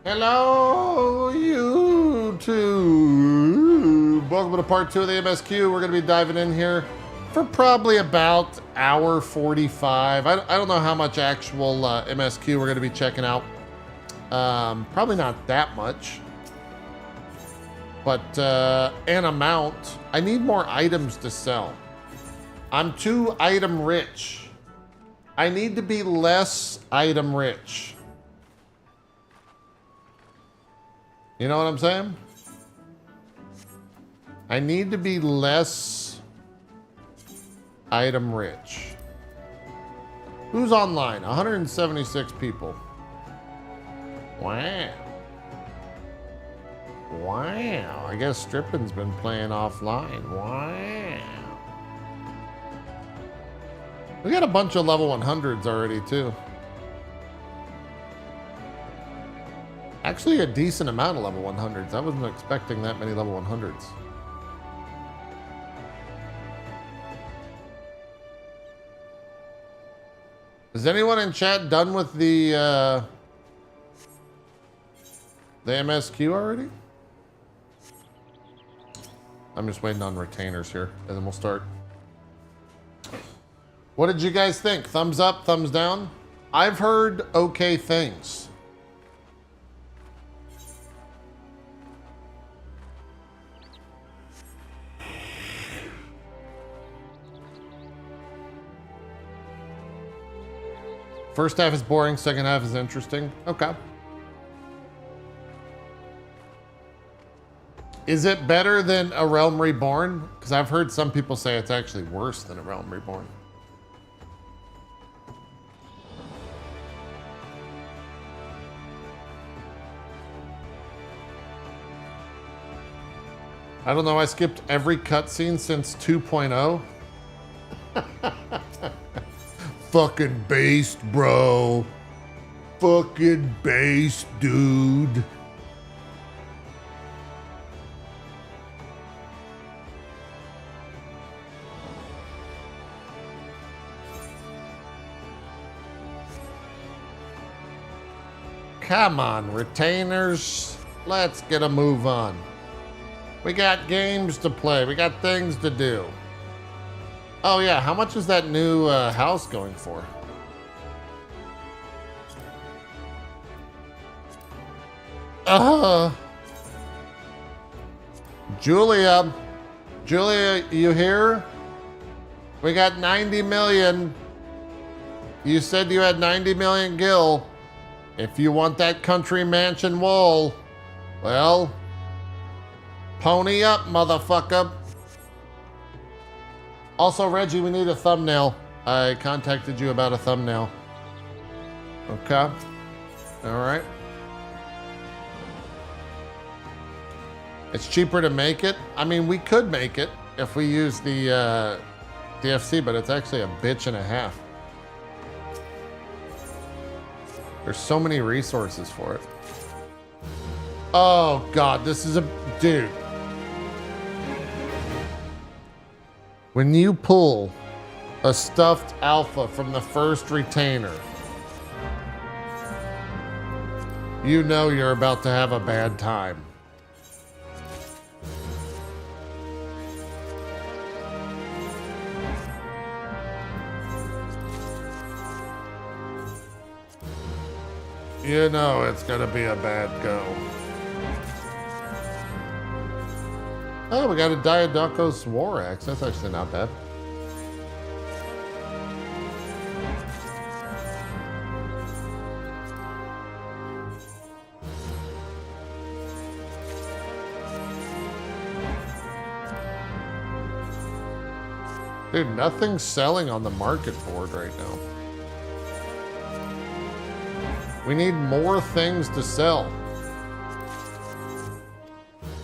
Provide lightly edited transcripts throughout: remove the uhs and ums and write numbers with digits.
Hello, YouTube. Welcome to part 2 of the MSQ. We're going to be diving in here for probably about hour 45. I don't know how much actual MSQ we're going to be checking out. Probably not that much. But an amount. I need more items to sell. I'm too item rich. I need to be less item rich. You know what I'm saying? I need to be less item rich. Who's online? 176 people. Wow. Wow. I guess Strippin's been playing offline. Wow. We got a bunch of level 100s already, too. Actually, a decent amount of level 100s. I wasn't expecting that many level 100s. Is anyone in chat done with the MSQ already? I'm just waiting on retainers here, and then we'll start. What did you guys think? Thumbs up, thumbs down? I've heard okay things. First half is boring, second half is interesting. Okay. Is it better than A Realm Reborn? Because I've heard some people say it's actually worse than A Realm Reborn. I don't know, I skipped every cutscene since 2.0. Fucking based, bro. Fucking based, dude. Come on, retainers. Let's get a move on. We got games to play. We got things to do. Oh yeah, how much is that new house going for? Julia, you here? We got 90 million. You said you had 90 million gil. If you want that country mansion wall, well, pony up, motherfucker. Also, Reggie, we need a thumbnail. I contacted you about a thumbnail. Okay. All right. It's cheaper to make it. I mean, we could make it if we use the DFC, but it's actually a bitch and a half. There's so many resources for it. Oh, God, this is a... Dude. When you pull a stuffed alpha from the first retainer, you know you're about to have a bad time. You know it's gonna be a bad go. Oh, we got a Diadoco's War Axe. That's actually not bad. Dude, nothing's selling on the market board right now. We need more things to sell.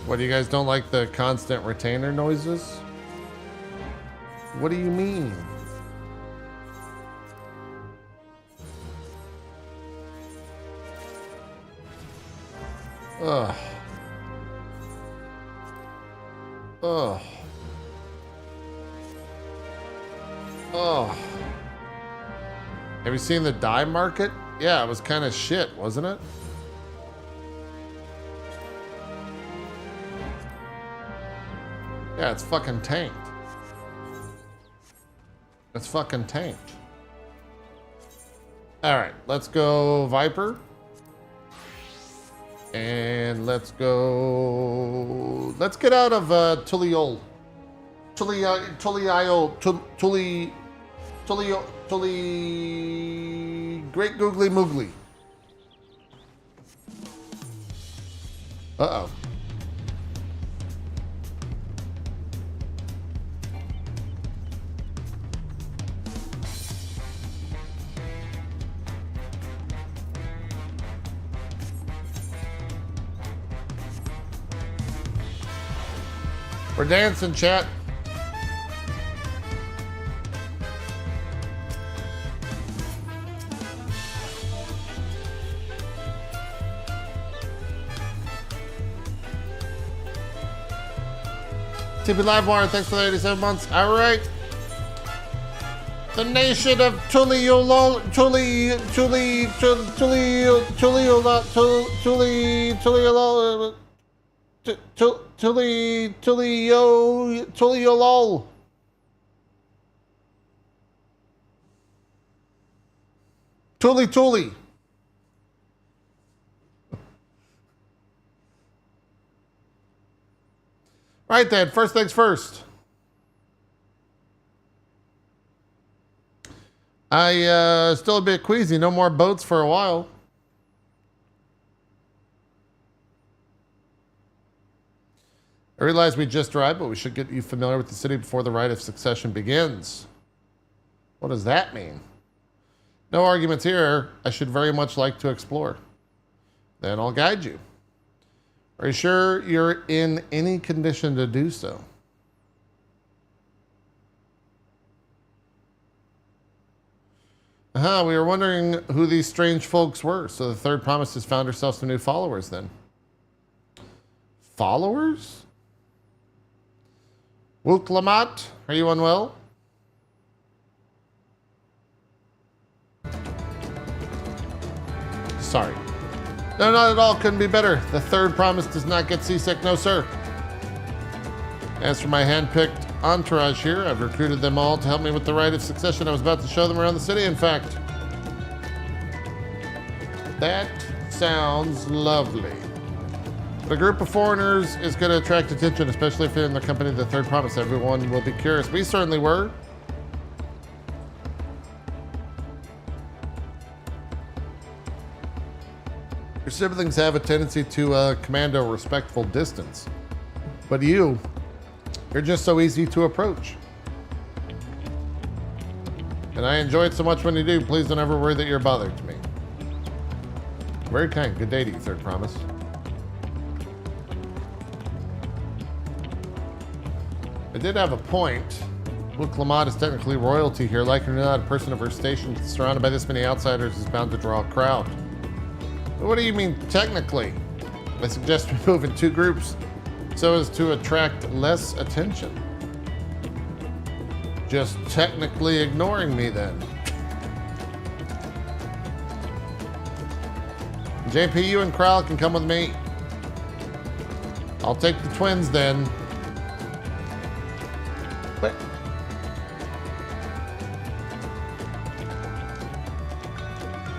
What, you guys don't like the constant retainer noises? What do you mean? Ugh. Ugh. Ugh. Have you seen the dye market? Yeah, it was kind of shit, wasn't it? Yeah, it's fucking tanked. It's fucking tanked. Alright, let's go Viper. And let's go... Let's get out of Tuliyollal. Tuli... Great Googly Moogly. Uh-oh. We're dancing, chat. TP Livewire, thanks for the 87 months. All right. The nation of Tuliyollal, Tuliyollal. Tuli. Right then, first things first. Still a bit queasy. No more boats for a while. I realize we just arrived, but we should get you familiar with the city before the rite of succession begins. What does that mean? No arguments here. I should very much like to explore. Then I'll guide you. Are you sure you're in any condition to do so? We were wondering who these strange folks were, so the third promise has found herself some new followers then. Followers? Wuklamat, are you unwell? Sorry. No, not at all. Couldn't be better. The third promise does not get seasick, no sir. As for my hand-picked entourage here, I've recruited them all to help me with the rite of succession. I was about to show them around the city, in fact. That sounds lovely. But a group of foreigners is going to attract attention, especially if they're in the company of the third promise. Everyone will be curious. We certainly were. Your siblings have a tendency to command a respectful distance. But you're just so easy to approach. And I enjoy it so much when you do. Please don't ever worry that you're bothered to me. Very kind. Good day to you, third promise. I did have a point. Wuklamat is technically royalty here. Like it or not, a person of her station surrounded by this many outsiders is bound to draw a crowd. What do you mean, technically? I suggest we move in two groups so as to attract less attention. Just technically ignoring me then. JP, you and Kral can come with me. I'll take the twins then. But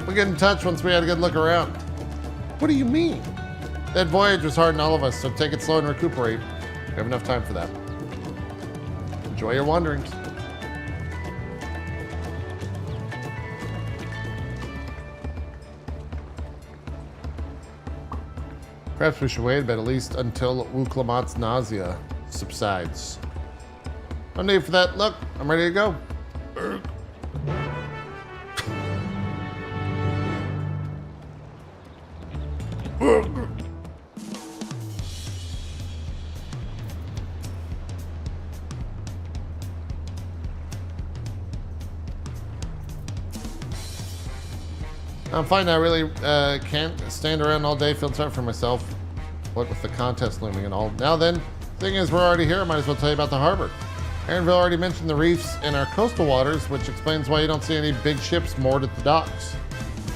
we'll get in touch once we had a good look around. What do you mean? That voyage was hard on all of us, so take it slow and recuperate. We have enough time for that. Enjoy your wanderings. Perhaps we should wait a bit, at least until Wuklamat's nausea subsides. No need for that. Look, I'm ready to go. I'm fine. I really can't stand around all day. Feel sorry for myself. What with the contest looming and all. Now then, thing is, we're already here. I might as well tell you about the harbor. Aaronville already mentioned the reefs in our coastal waters, which explains why you don't see any big ships moored at the docks.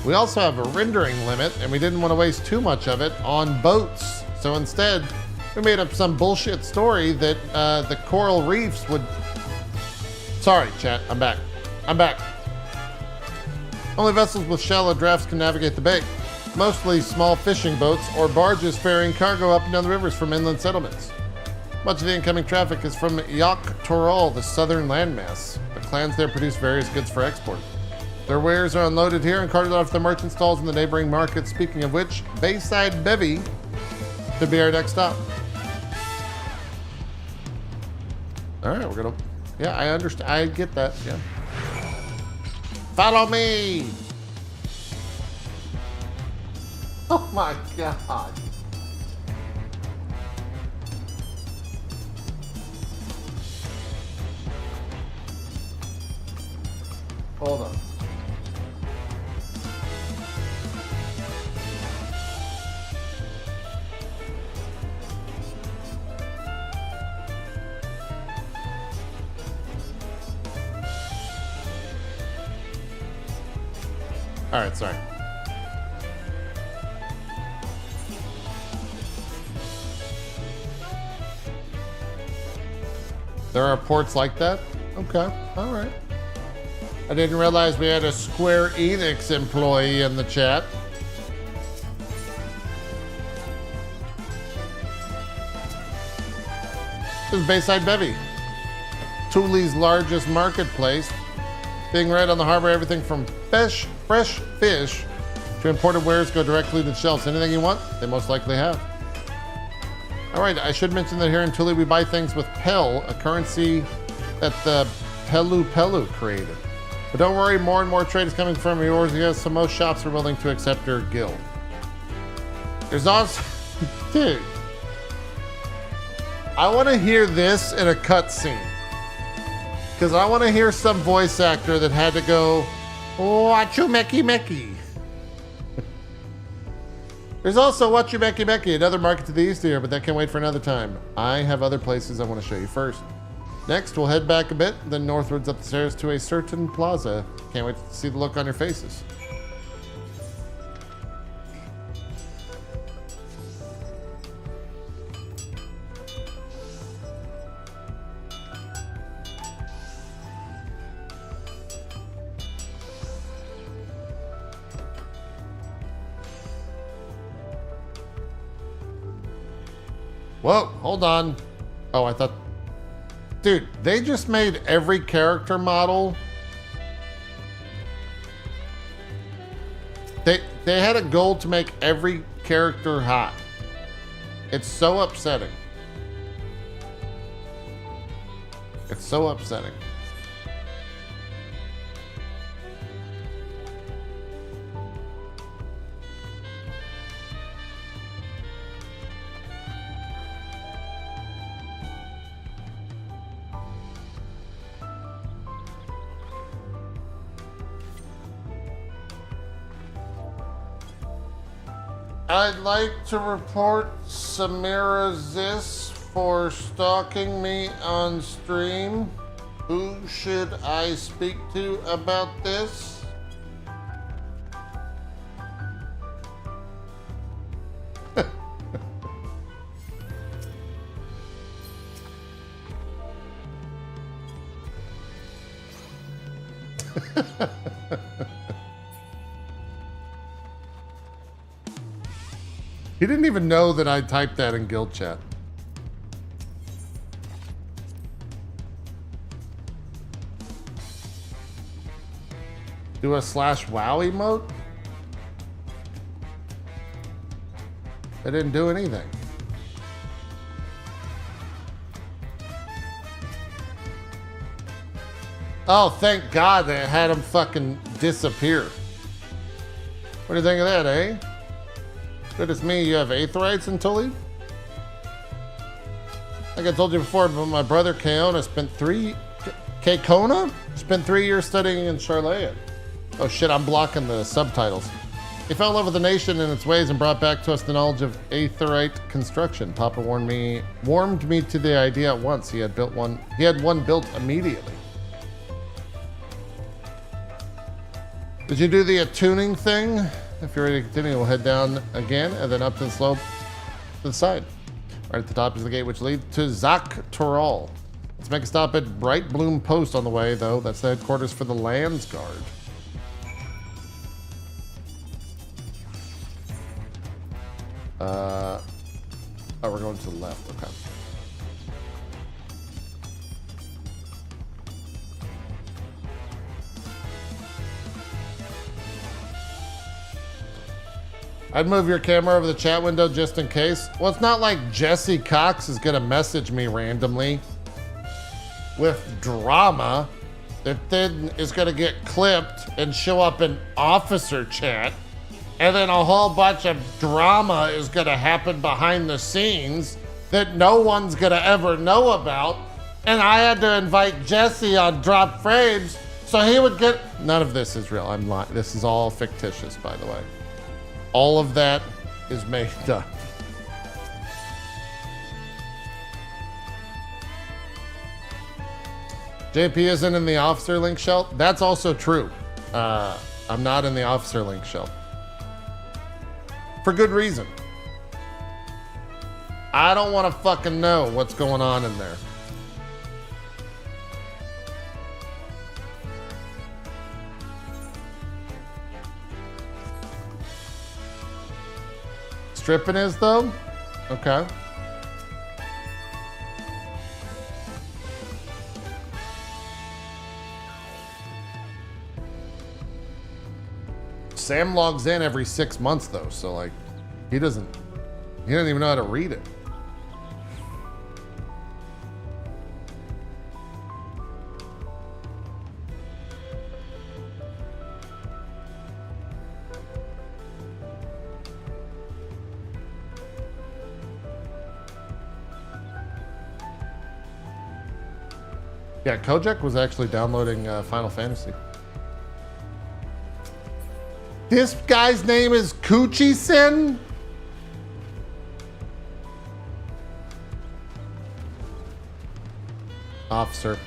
We also have a rendering limit, and we didn't want to waste too much of it on boats. So instead, We made up some bullshit story that the coral reefs would... Sorry, chat. I'm back. I'm back. Only vessels with shallow drafts can navigate the bay. Mostly small fishing boats or barges ferrying cargo up and down the rivers from inland settlements. Much of the incoming traffic is from Yak Toral, the southern landmass. The clans there produce various goods for export. Their wares are unloaded here and carted off to the merchant stalls in the neighboring market. Speaking of which, Bayside Bevy could be our next stop. All right, we're gonna... Yeah, I understand. I get that, yeah. Follow me! Oh my God. Hold on. All right, sorry. There are ports like that? Okay, all right. I didn't realize we had a Square Enix employee in the chat. This is Bayside Bevy, Tuli's largest marketplace. Being right on the harbor, everything from fresh fish to imported wares go directly to the shelves. Anything you want, they most likely have. All right, I should mention that here in Tuli we buy things with Pel, a currency that the Pelu created. But don't worry, more and more trade is coming from yours, yes, so most shops are willing to accept your guild. There's also... Dude. I want to hear this in a cutscene. Because I want to hear some voice actor that had to go, Wachu Meki Meki. There's also Wachu Meki Meki, another market to the east here, but that can wait for another time. I have other places I want to show you first. Next, we'll head back a bit, then northwards up the stairs to a certain plaza. Can't wait to see the look on your faces. Whoa, hold on. Oh, I thought... Dude, they just made every character model... They had a goal to make every character hot. It's so upsetting. It's so upsetting. I'd like to report Samira Zis for stalking me on stream. Who should I speak to about this? He didn't even know that I typed that in guild chat. Do a /wow emote? I didn't do anything. Oh, thank God they had him fucking disappear. What do you think of that, eh? Good as me, you have aetherites in Tuli? Like I told you before, but my brother Kaona spent 3 years studying in Charleya. Oh shit, I'm blocking the subtitles. He fell in love with the nation and its ways and brought back to us the knowledge of aetherite construction. Papa warmed me to the idea at once. He had one built immediately. Did you do the attuning thing? If you're ready to continue, we'll head down again and then up to the slope to the side. Right at the top is the gate which leads to Zak Toral. Let's make a stop at Bright Bloom Post on the way, though. That's the headquarters for the Lands Guard. Oh, we're going to the left. Okay. I'd move your camera over the chat window just in case. Well, it's not like Jesse Cox is going to message me randomly with drama that then is going to get clipped and show up in officer chat. And then a whole bunch of drama is going to happen behind the scenes that no one's going to ever know about. And I had to invite Jesse on Drop Frames so he would get... None of this is real. I'm lying. This is all fictitious, by the way. All of that is made up. JP isn't in the officer link shell. That's also true. I'm not in the officer link shell. For good reason. I don't want to fucking know what's going on in there. Stripping is, though? Okay. Sam logs in every 6 months, though, so, like, he doesn't even know how to read it. Yeah, Kojak was actually downloading Final Fantasy. This guy's name is Coochie-sen? Officer,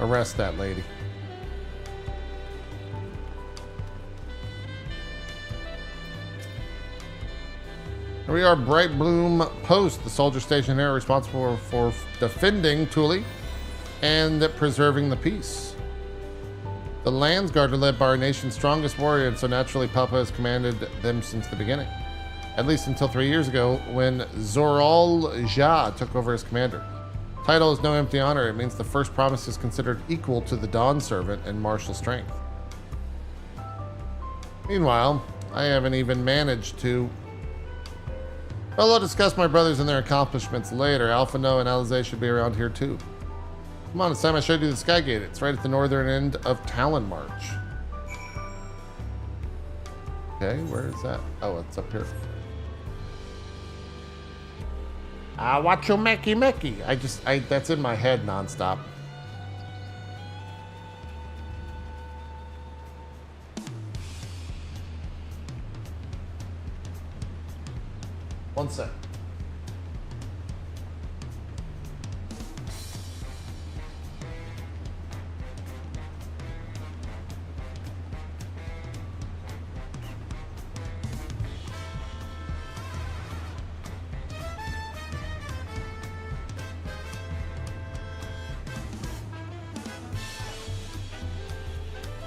arrest that lady. Here we are, Bright Bloom Post, the soldier station here responsible for defending Tuli and preserving the peace. The Lands Guard are led by our nation's strongest warrior, and so naturally Papa has commanded them since the beginning. At least until 3 years ago, when Zoral Jha took over as commander. Title is no empty honor. It means the first promise is considered equal to the Dawn Servant in martial strength. Meanwhile, I haven't even managed to... Well, I'll discuss my brothers and their accomplishments later. Alpha No and Alizé should be around here too. Come on, it's time I showed you the Sky Gate. It's right at the northern end of Talon March. Okay, where is that? Oh, it's up here. Watch your Meki Meki. That's in my head nonstop. One sec.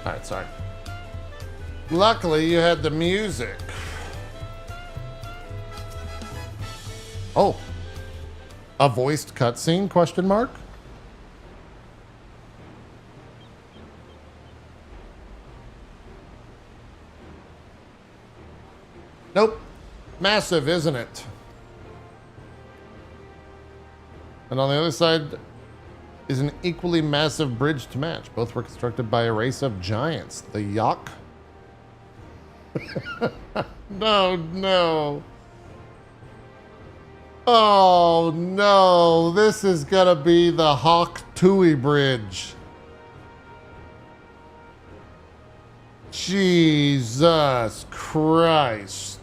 All right, sorry. Luckily, you had the music. Oh, a voiced cutscene? Question mark. Nope. Massive, isn't it? And on the other side is an equally massive bridge to match. Both were constructed by a race of giants, the Yak. No. Oh no, this is gonna be the Hawk Tui Bridge. Jesus Christ.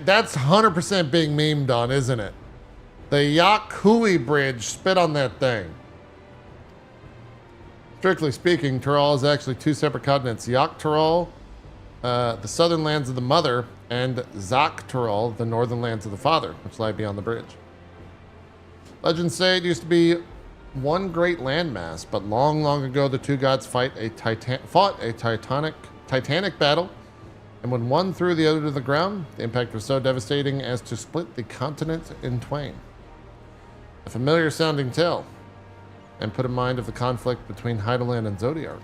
That's 100% being memed on, isn't it? The Yak Hui Bridge, spit on that thing. Strictly speaking, Toral is actually two separate continents. Yak Toral the southern lands of the mother, and Zaktorol, the northern lands of the father, which lie beyond the bridge. Legends say it used to be one great landmass, but long, long ago the two gods fought a titanic battle, and when one threw the other to the ground, the impact was so devastating as to split the continent in twain. A familiar sounding tale, and put in mind of the conflict between Heideland and Zodiar.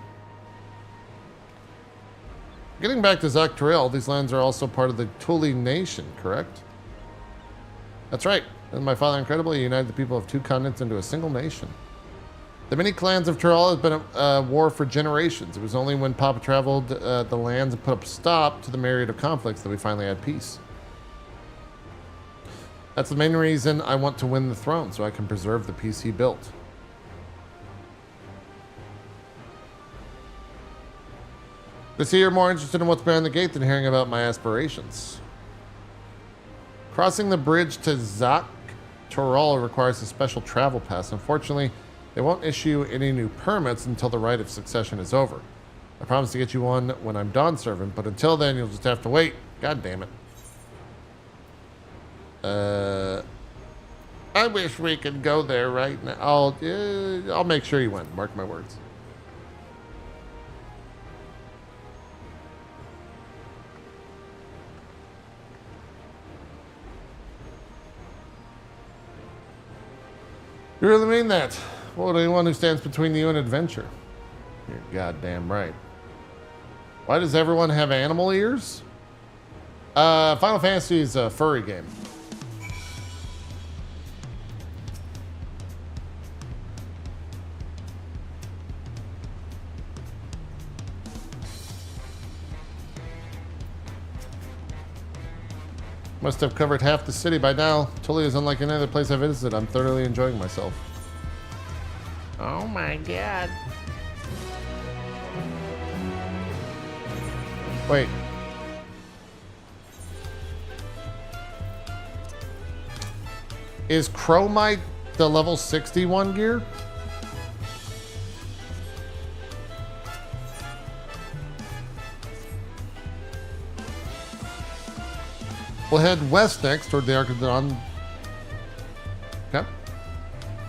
Getting back to Zaktoril, these lands are also part of the Tuli nation, correct? That's right. And my father incredibly united the people of two continents into a single nation. The many clans of Tyrol have been at war for generations. It was only when Papa traveled the lands and put up a stop to the myriad of conflicts that we finally had peace. That's the main reason I want to win the throne, so I can preserve the peace he built. I see you're more interested in what's behind the gate than hearing about my aspirations. Crossing the bridge to Zaktorol requires a special travel pass. Unfortunately, they won't issue any new permits until the rite of succession is over. I promise to get you one when I'm Dawn Servant, but until then, you'll just have to wait. God damn it. I wish we could go there right now. I'll make sure you win. Mark my words. You really mean that? Well, anyone who stands between you and adventure. You're goddamn right. Why does everyone have animal ears? Final Fantasy is a furry game. Must have covered half the city by now. Tuli is unlike any other place I visited. I'm thoroughly enjoying myself. Oh my god. Wait. Is Chromite the level 61 gear? We'll head west next toward the Arc of Dawn. Okay.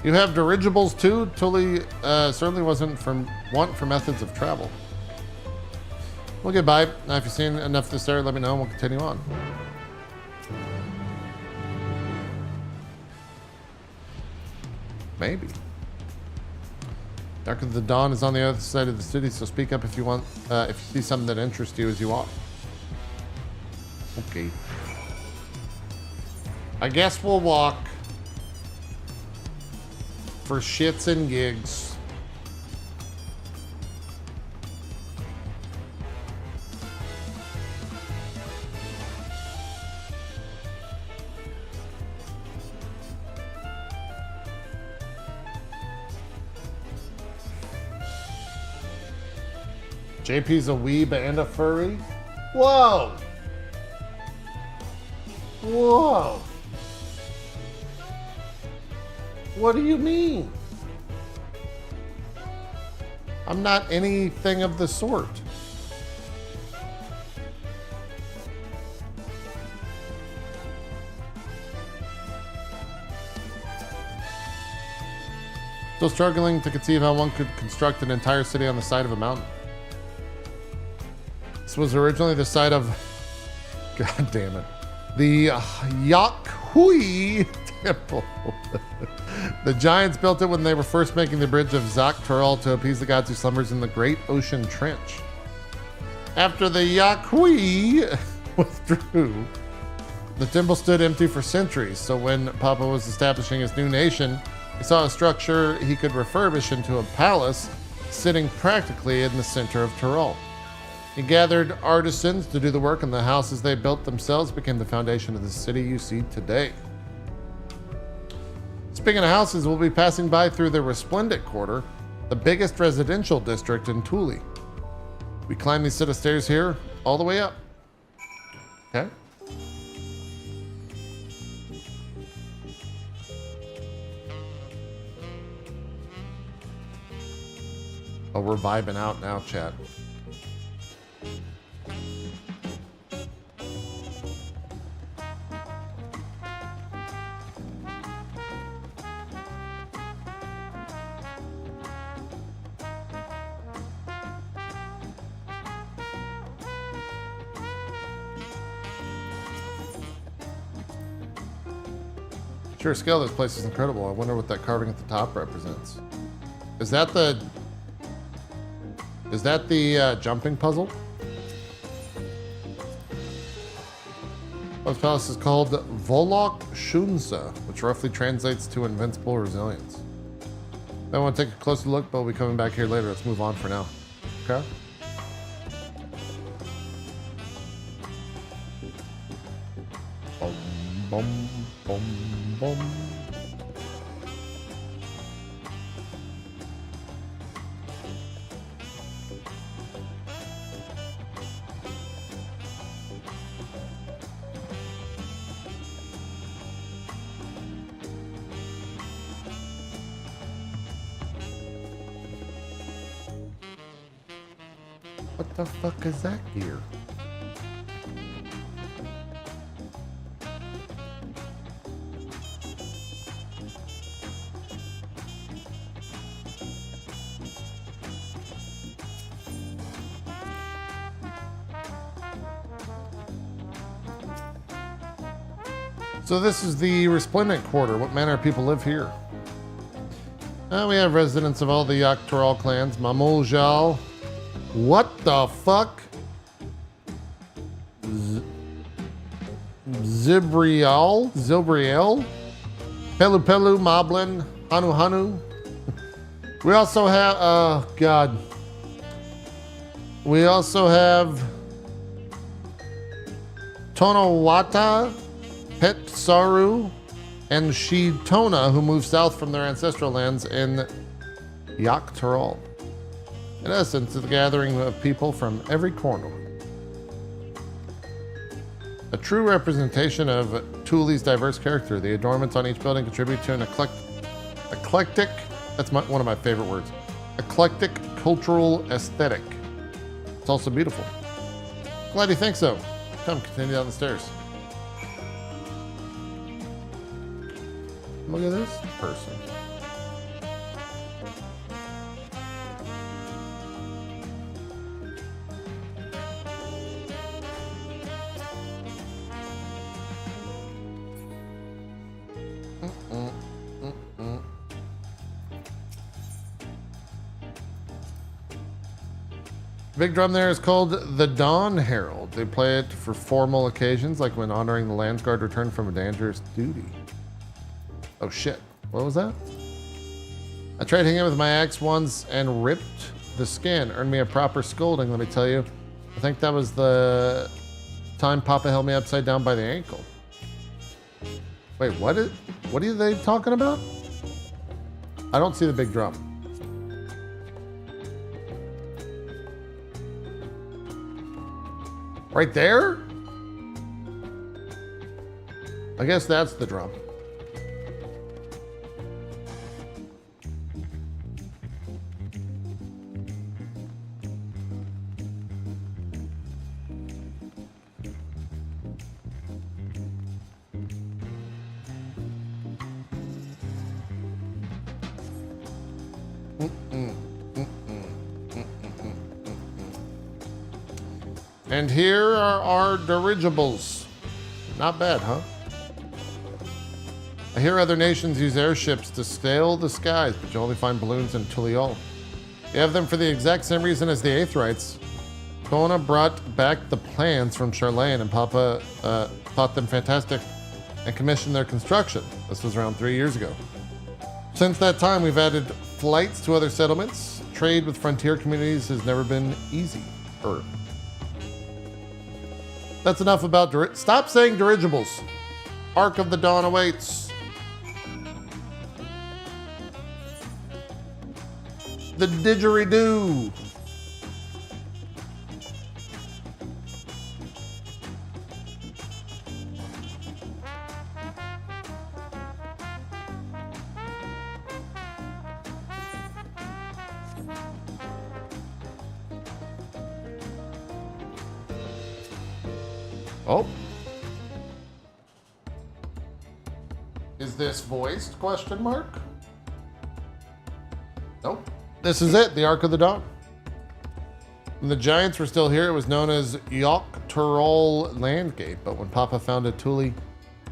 You have dirigibles too? Tuli certainly wasn't want for methods of travel. We'll get by. Now, if you've seen enough of this area, let me know and we'll continue on. Maybe. Arc of the Dawn is on the other side of the city, so speak up if you want, if you see something that interests you as you walk. Okay. I guess we'll walk for shits and gigs. JP's a weeb and a furry? Whoa! Whoa! What do you mean? I'm not anything of the sort. Still struggling to conceive how one could construct an entire city on the side of a mountain. This was originally the site of, god damn it, the Yakhui Temple. The giants built it when they were first making the bridge of Zaktorol to appease the gods who slumbers in the Great Ocean Trench. After the Yakhui withdrew, the temple stood empty for centuries, so when Papa was establishing his new nation, he saw a structure he could refurbish into a palace sitting practically in the center of Tyrol. He gathered artisans to do the work, and the houses they built themselves became the foundation of the city you see today. Speaking of houses, we'll be passing by through the Resplendent Quarter, the biggest residential district in Tuli. We climb these set of stairs here, all the way up. Okay. Oh, we're vibing out now, chat. Sheer scale of this place is incredible. I wonder what that carving at the top represents. Is that the jumping puzzle? This palace is called Volok Shunsa, which roughly translates to invincible resilience. I want to take a closer look, but we'll be coming back here later. Let's move on for now. Okay? Boom, boom, boom, boom. What the fuck is that gear? So this is the Resplendent Quarter. What manner of people live here? We have residents of all the Yaktaral clans. Mamuljal. What the fuck? Zibriel? Pelu Pelu, Moblin, Hanu Hanu. We also have, oh God. We also have Tonawata, Petsaru, and Shitona, who moved south from their ancestral lands in Yaktaral. In essence, it's a gathering of people from every corner. A true representation of Tuli's diverse character. The adornments on each building contribute to an eclectic, that's one of my favorite words, eclectic cultural aesthetic. It's also beautiful. Glad you think so. Come, continue down the stairs. Look at this person. Big drum there is called the Dawn Herald. They play it for formal occasions, like when honoring the Landsguard returned from a dangerous duty. Oh shit, what was that? I tried hanging with my axe once and ripped the skin. Earned me a proper scolding, let me tell you. I think that was the time Papa held me upside down by the ankle. Wait, what are they talking about? I don't see the big drum. Right there? I guess that's the drum. And here are our dirigibles. Not bad, huh? I hear other nations use airships to scale the skies, but you only find balloons in Tuliyollal. You have them for the exact same reason as the Aetherites. Kona brought back the plans from Charlene, and Papa thought them fantastic and commissioned their construction. This was around 3 years ago. Since that time, we've added flights to other settlements. Trade with frontier communities has never been easy. That's enough about stop saying dirigibles. Ark of the Dawn awaits. The didgeridoo. Oh. Is this voiced? Question mark? Nope. This is it, the Ark of the Dawn. When the Giants were still here, it was known as Yaktaral Landgate, but when Papa founded Tuli,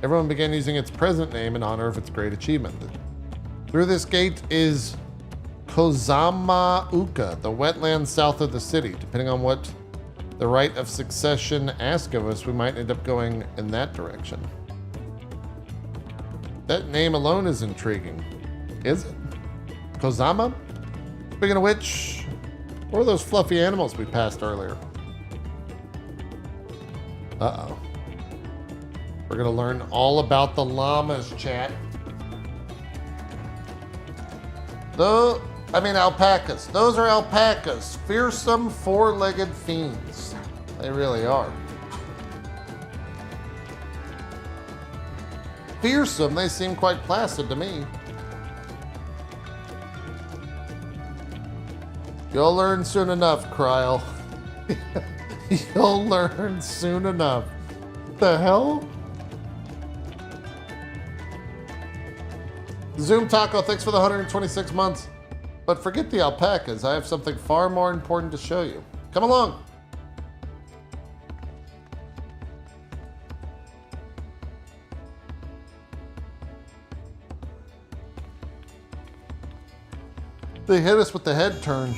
Everyone began using its present name in honor of its great achievement. Through this gate is Kozama Uka, the wetlands south of the city. Depending on what the rite of succession asks of us, we might end up going in that direction. That name alone is intriguing. Is it? Kozama? Speaking of which, what are those fluffy animals we passed earlier? Uh-oh. We're gonna learn all about the llamas, chat. Alpacas. Those are alpacas. Fearsome four-legged fiends. They really are. Fearsome, they seem quite placid to me. You'll learn soon enough, Kryl. You'll learn soon enough. What the hell? Zoom Taco, thanks for the 126 months. But forget the alpacas. I have something far more important to show you. Come along. They hit us with the head turn.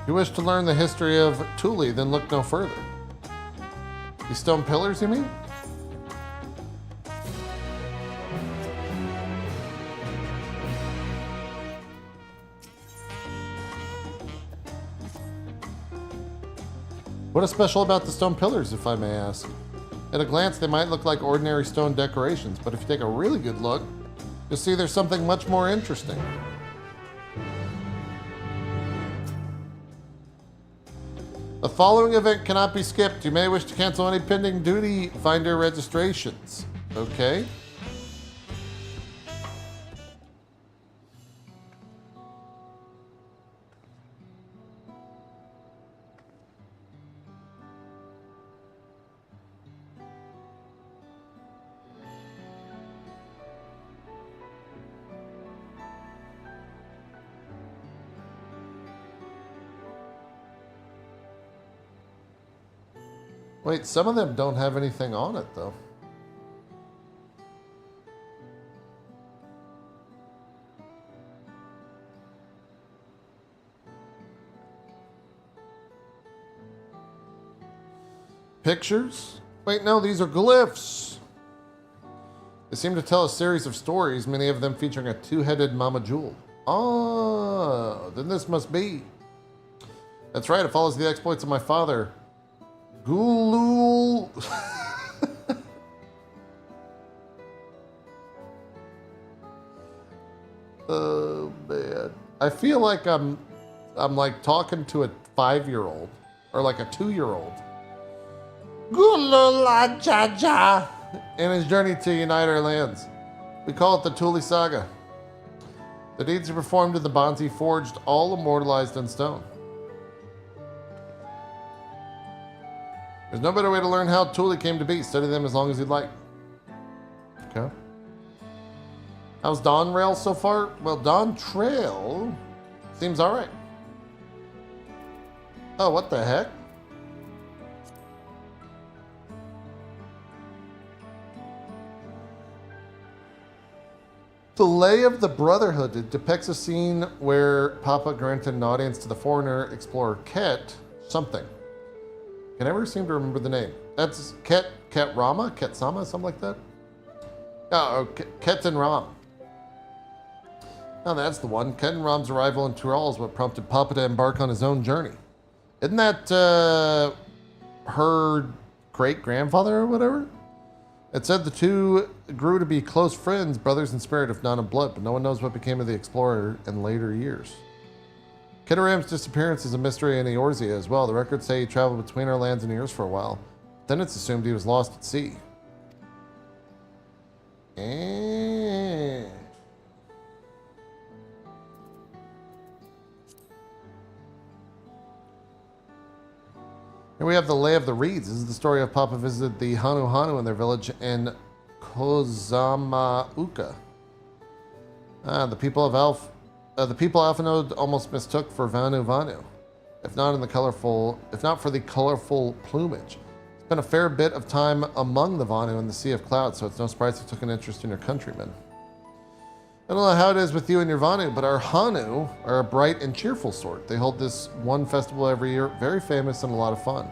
You wish to learn the history of Tuli, then look no further. These stone pillars, you mean? What is special about the stone pillars, if I may ask? At a glance, they might look like ordinary stone decorations, but if you take a really good look, you'll see there's something much more interesting. The following event cannot be skipped. You may wish to cancel any pending duty finder registrations. Okay. Wait, some of them don't have anything on it, though. Pictures? Wait, no, these are glyphs. They seem to tell a series of stories, many of them featuring a two-headed Mama Jewel. Oh, then this must be. That's right, it follows the exploits of my father. Gulul. Oh man, I feel like I'm like talking to a 5-year-old or like a 2-year-old. Gulul Jaja in his journey to unite our lands. We call it the Tuli Saga. The deeds he performed in the bonds he forged, all immortalized in stone. There's no better way to learn how Tuli came to be. Study them as long as you'd like. Okay. How's Dawn Rail so far? Well, Dawn Trail seems alright. Oh, what the heck? The Lay of the Brotherhood. It depicts a scene where Papa granted an audience to the foreigner explorer Ket something. I never seem to remember the name. That's Ket Rama? Ket Sama? Something like that? Oh, Ket and Ram. Oh, that's the one. Ket and Ram's arrival in Tyrol is what prompted Papa to embark on his own journey. Isn't that her great-grandfather or whatever? It said the two grew to be close friends, brothers in spirit if not in blood, but no one knows what became of the explorer in later years. Kitaram's disappearance is a mystery in Eorzea as well. The records say he traveled between our lands and Ears for a while. Then it's assumed he was lost at sea. Here we have the Lay of the Reeds. This is the story of Papa visited the Hanu Hanu in their village in Kozamauka. The people Alphanode almost mistook for Vanu Vanu, if not for the colorful plumage. Spent a fair bit of time among the Vanu in the Sea of Clouds, so it's no surprise they took an interest in your countrymen. I don't know how it is with you and your Vanu, but our Hanu are a bright and cheerful sort. They hold this one festival every year, very famous and a lot of fun.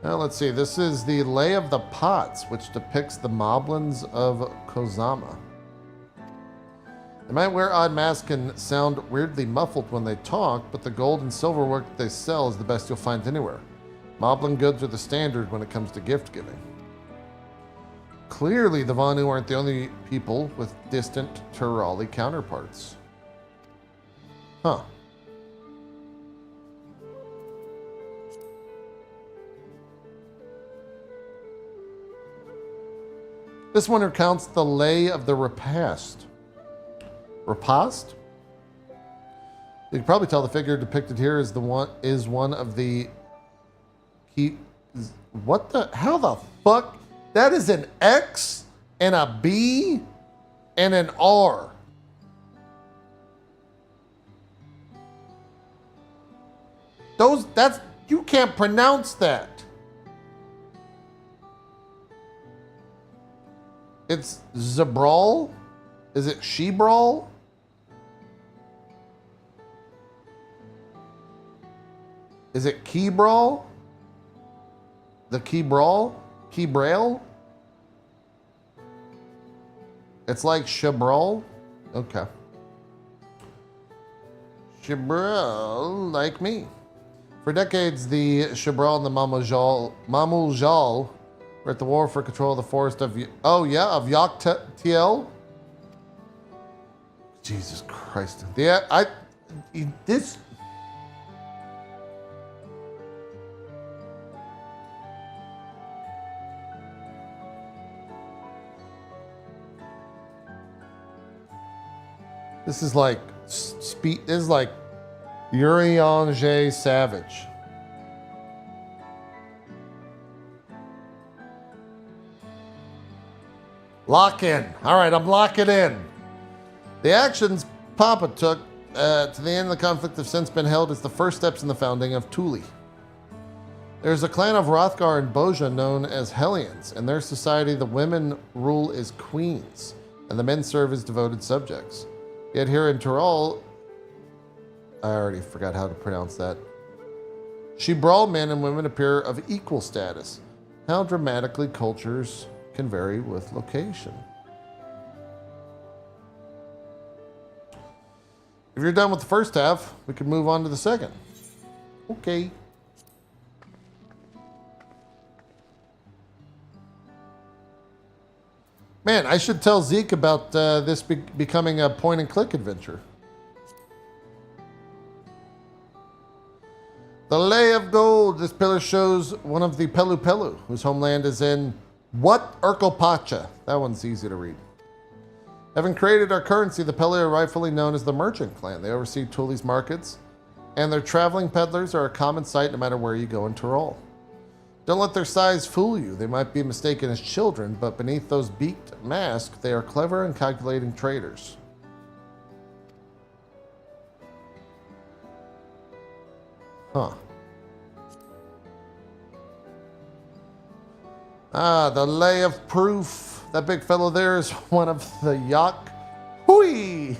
Now let's see, this is the Lay of the Pots, which depicts the Moblins of Kozama. They might wear odd masks and sound weirdly muffled when they talk, but the gold and silver work that they sell is the best you'll find anywhere. Moblin goods are the standard when it comes to gift giving. Clearly, the Vanu aren't the only people with distant Turali counterparts. Huh. This one recounts the lay of the repast. Repast? You can probably tell the figure depicted here is one of the key. What the? How the fuck? That is an X and a B and an R. You can't pronounce that. It's Zabral? Is it Shebral? Is it Keybrawl? The Keybrawl? Keybrail? It's like Shebral? Okay. Shebral, like me. For decades, the Shebral and the Mamujal were at the war for control of the forest of... of Yaktiel? Jesus Christ. This... This is like this is like Urian J. Savage. Lock in. All right, I'm locking in. The actions Papa took to the end of the conflict have since been held as the first steps in the founding of Tuli. There's a clan of Rothgar and Boja known as Hellions. In their society, the women rule as queens, and the men serve as devoted subjects. Yet here in Tyrol, I already forgot how to pronounce that. Shebral men and women appear of equal status. How dramatically cultures can vary with location. If you're done with the first half, we can move on to the second. Okay. Man, I should tell Zeke about this becoming a point-and-click adventure. The Lay of Gold. This pillar shows one of the Pelu Pelu, whose homeland is in what? Urkelpacha. That one's easy to read. Having created our currency, the Pelu are rightfully known as the Merchant Clan. They oversee Tuli's markets, and their traveling peddlers are a common sight no matter where you go in Tyrol. Don't let their size fool you. They might be mistaken as children, but beneath those beaked masks, they are clever and calculating traders. Huh. The Lay of Proof. That big fellow there is one of the Yak Hui,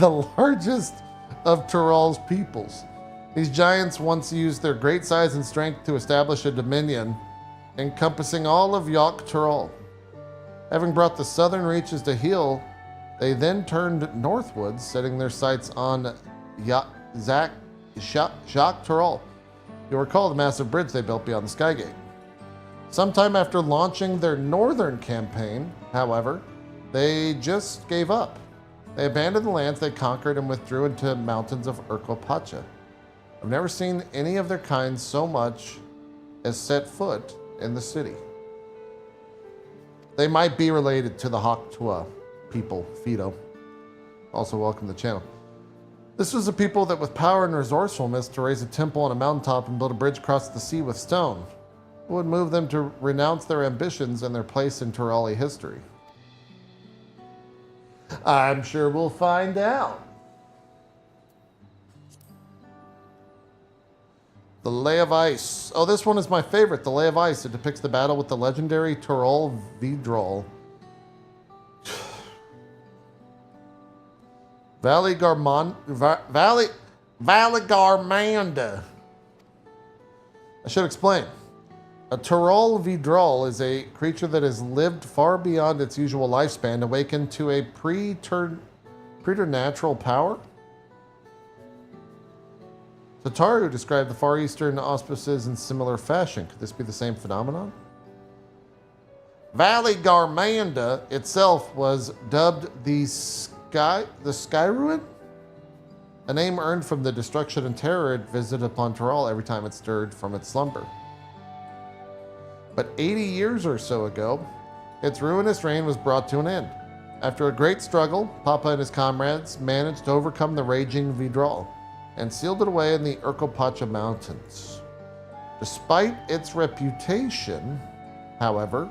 the largest of Tyrol's peoples. These giants once used their great size and strength to establish a dominion encompassing all of Yak Tyrol. Having brought the southern reaches to heel, they then turned northwards, setting their sights on Jacques Tyrol. You'll recall the massive bridge they built beyond the Skygate. Sometime after launching their northern campaign, however, they just gave up. They abandoned the lands they conquered and withdrew into mountains of Urkelpacha. I've never seen any of their kind so much as set foot in the city. They might be related to the Haktua people, Fido. Also, welcome to the channel. This was a people that with power and resourcefulness to raise a temple on a mountaintop and build a bridge across the sea with stone. It would move them to renounce their ambitions and their place in Tuliyollal history. I'm sure we'll find out. The Lay of Ice. Oh, this one is my favorite. The Lay of Ice. It depicts the battle with the legendary Tuliyollal Vidrol. Valigarmanda. I should explain. A Tuliyollal Vidrol is a creature that has lived far beyond its usual lifespan, awakened to a preternatural power. Tataru described the Far Eastern auspices in similar fashion. Could this be the same phenomenon? Valigarmanda itself was dubbed the Sky Ruin, a name earned from the destruction and terror it visited upon Tuliyollal every time it stirred from its slumber. But 80 years or so ago, its ruinous reign was brought to an end. After a great struggle, Papa and his comrades managed to overcome the raging Vidrol and sealed it away in the Urkopacha Mountains. Despite its reputation, however,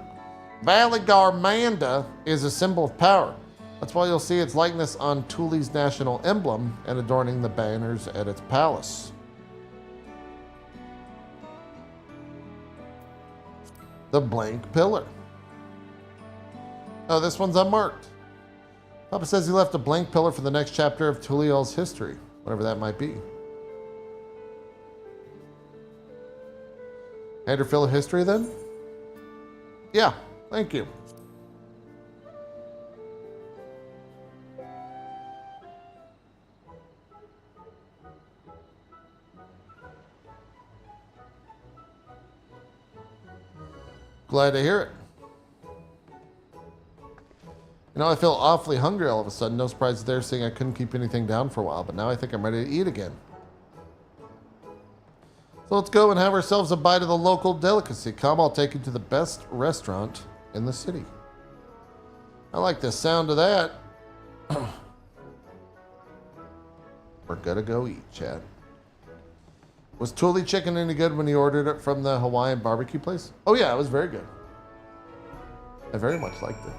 Valigarmanda is a symbol of power. That's why you'll see its likeness on Tuli's national emblem and adorning the banners at its palace. The Blank Pillar. Oh, this one's unmarked. Papa says he left a blank pillar for the next chapter of Tuliyollal's history, whatever that might be. Hand her fill of history then? Yeah, thank you. Glad to hear it. You know, I feel awfully hungry all of a sudden. No surprise there, seeing I couldn't keep anything down for a while, but now I think I'm ready to eat again. So let's go and have ourselves a bite of the local delicacy. Come, I'll take you to the best restaurant in the city. I like the sound of that. We're gonna go eat, Chad. Was Tuli chicken any good when you ordered it from the Hawaiian barbecue place? Oh yeah, it was very good. I very much liked it.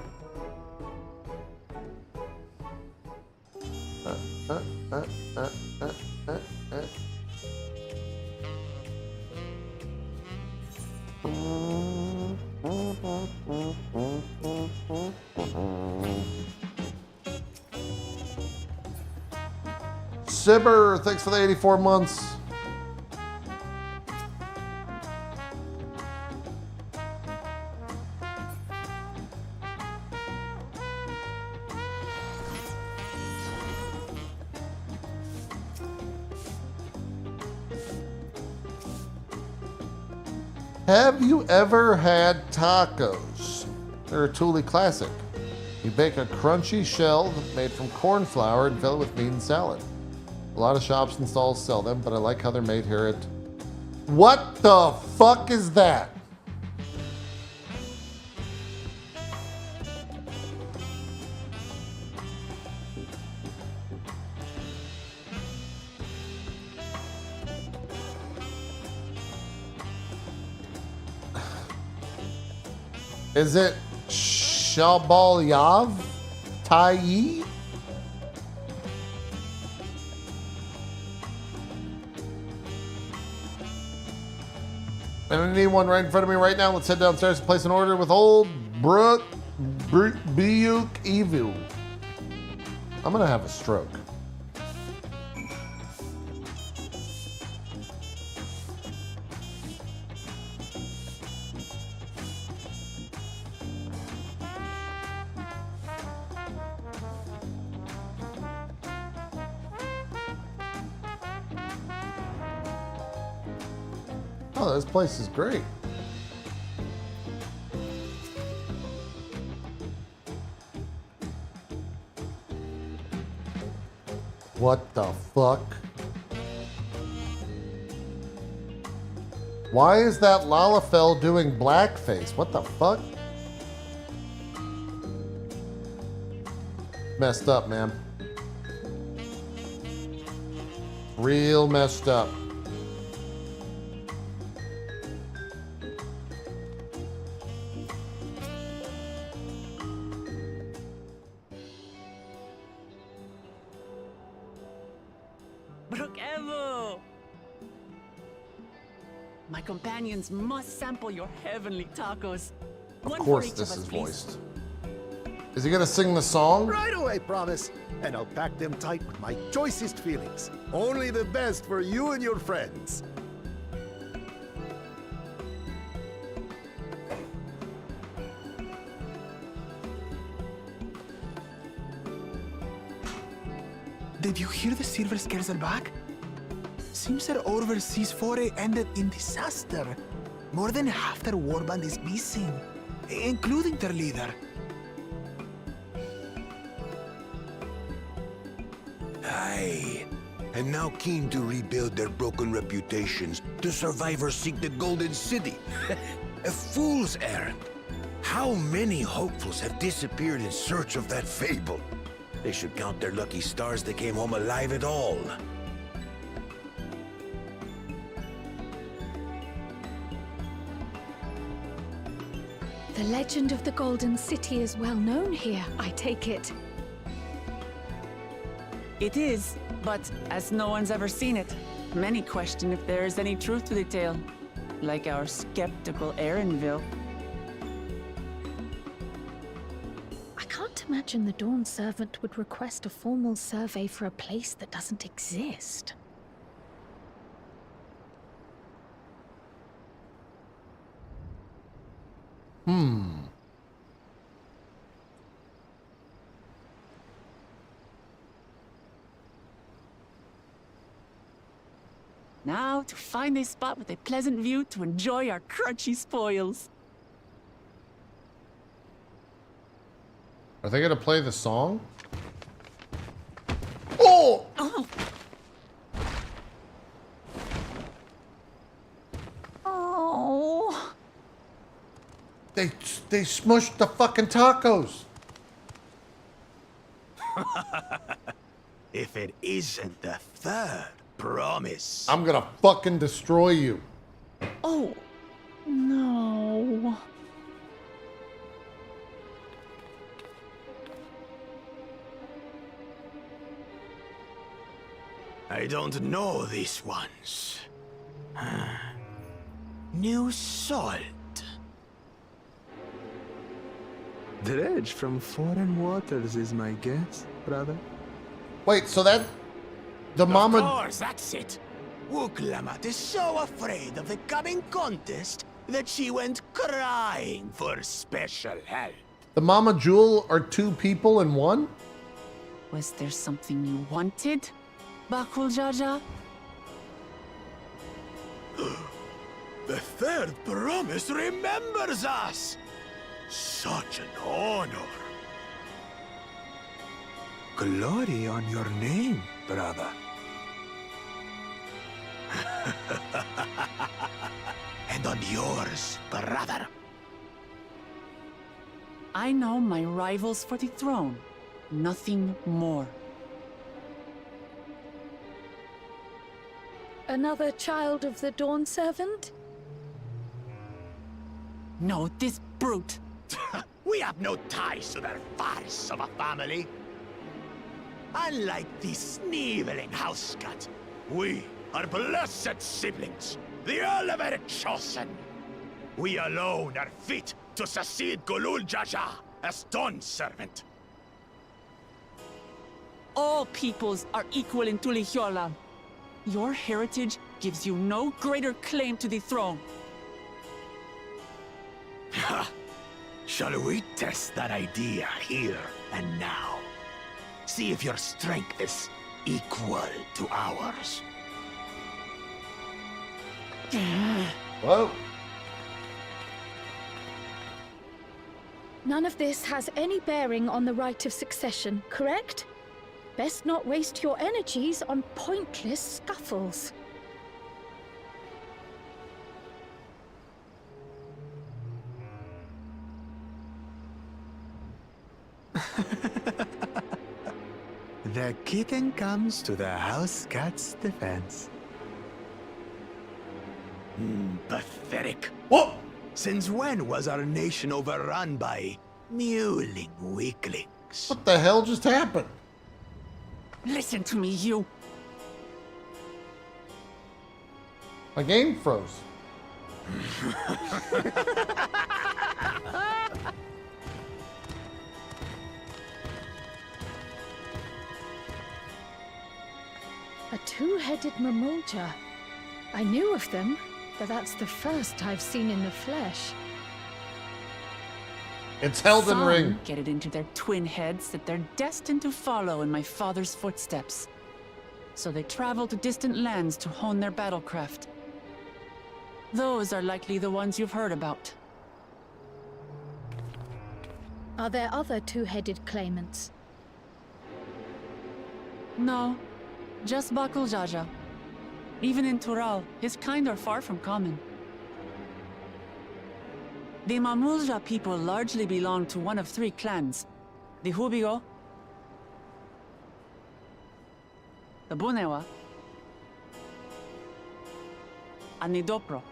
Sibber, thanks for the 84 months. Have you ever had tacos? They're a Tuli classic. You bake a crunchy shell made from corn flour and fill it with meat and salad. A lot of shops and stalls sell them, but I like how they're made here at... What the fuck is that? Is it Shabalyav Tai? I need one right in front of me right now. Let's head downstairs and place an order with old Brooke Biyuk Evu. I'm gonna have a stroke. Oh, this place is great. What the fuck? Why is that Lalafell doing blackface? What the fuck? Messed up, man. Real messed up. Brookevo! My companions must sample your heavenly tacos. Of One for course each this of us, is please. voiced. Is he gonna sing the song? Right away, promise. And I'll pack them tight with my choicest feelings. Only the best for you and your friends. Did you hear the silver scares are back? Seems their overseas foray ended in disaster. More than half their warband is missing, including their leader. Aye. And now keen to rebuild their broken reputations, the survivors seek the Golden City. A fool's errand. How many hopefuls have disappeared in search of that fable? They should count their lucky stars they came home alive at all. The legend of the Golden City is well known here, I take it. It is, but as no one's ever seen it, many question if there is any truth to the tale. Like our skeptical Erinville. I can't imagine the Dawn Servant would request a formal survey for a place that doesn't exist. Now to find a spot with a pleasant view to enjoy our crunchy spoils. Are they gonna play the song? Oh! Oh! Oh! They smushed the fucking tacos. If it isn't the third promise. I'm gonna fucking destroy you. Oh! No. I don't know these ones. New salt. Dredge from foreign waters is my guess, brother. Wait, so that... The mama... Of course, that's it. Wuklamat is so afraid of the coming contest that she went crying for special help. The Mama Jewel are two people in one? Was there something you wanted, Bakul Jaja? The third promise remembers us. Such an honor. Glory on your name, brother. And on yours, brother. I know my rivals for the throne. Nothing more. Another child of the Dawn Servant? No, this brute. We have no ties to their farce of a family. Unlike the sneevling housecut, we are blessed siblings, the Elevated Chosen. We alone are fit to succeed Golul Jaja as Dawn Servant. All peoples are equal in Tuliyollal. Your heritage gives you no greater claim to the throne. Shall we test that idea here and now? See if your strength is equal to ours. Whoa. None of this has any bearing on the right of succession, correct? Best not waste your energies on pointless scuffles. The kitten comes to the house cat's defense. Pathetic. Whoa! Since when was our nation overrun by mewling weaklings? What the hell just happened? Listen to me, you. My game froze. A two-headed Mamulja. I knew of them, but that's the first I've seen in the flesh. It's Elden Some Ring. get it into their twin heads that they're destined to follow in my father's footsteps. So they travel to distant lands to hone their battlecraft. Those are likely the ones you've heard about. Are there other two-headed claimants? No, just Bakul Jaja. Even in Tural, his kind are far from common. The Mamulja people largely belong to one of three clans. The Hubigo, the Bunewa, and the Dopro.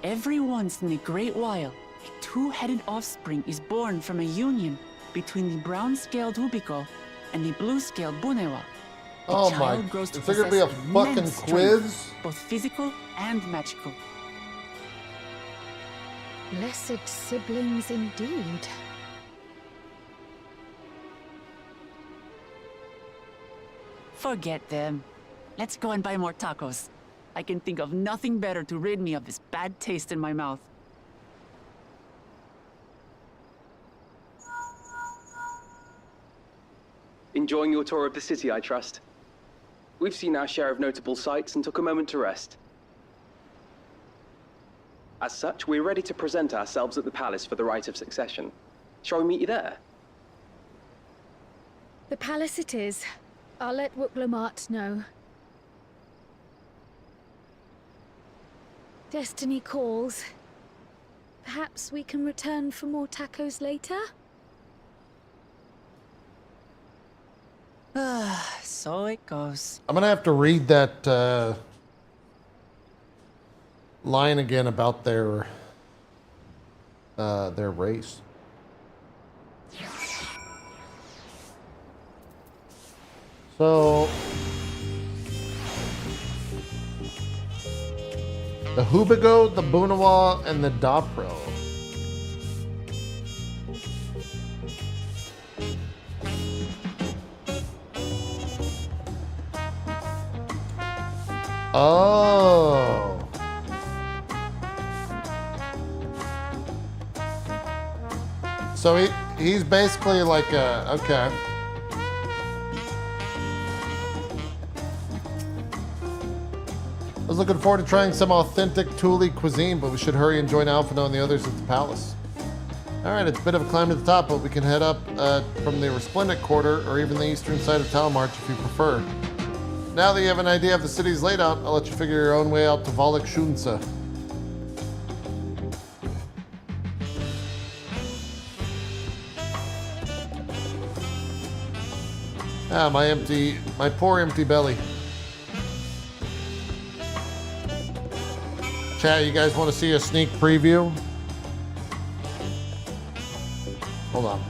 Every once in a great while, a two-headed offspring is born from a union between the brown-scaled Hubigo and the blue-scaled Bunewa. The Oh my! child grows to Is there gonna be a possess fucking immense quiz? strength, both physical and magical. Blessed siblings indeed. Forget them. Let's go and buy more tacos. I can think of nothing better to rid me of this bad taste in my mouth. Enjoying your tour of the city, I trust. We've seen our share of notable sights and took a moment to rest. As such, we're ready to present ourselves at the palace for the rite of succession. Shall we meet you there? The palace it is. I'll let Wuklamart know. Destiny calls. Perhaps we can return for more tacos later? So it goes. I'm gonna have to read that line again about their race. So the Hubigo, the Bunawa, and the Dopro. Oh. So he's basically like a, okay. I was looking forward to trying some authentic Tuli cuisine, but we should hurry and join Alphino and the others at the palace. Alright, it's a bit of a climb to the top, but we can head up from the Resplendent Quarter or even the eastern side of Talmarch if you prefer. Now that you have an idea of the city's layout, I'll let you figure your own way out to Volek Shunsa. Ah, my poor empty belly. Chat, you guys want to see a sneak preview? Hold on.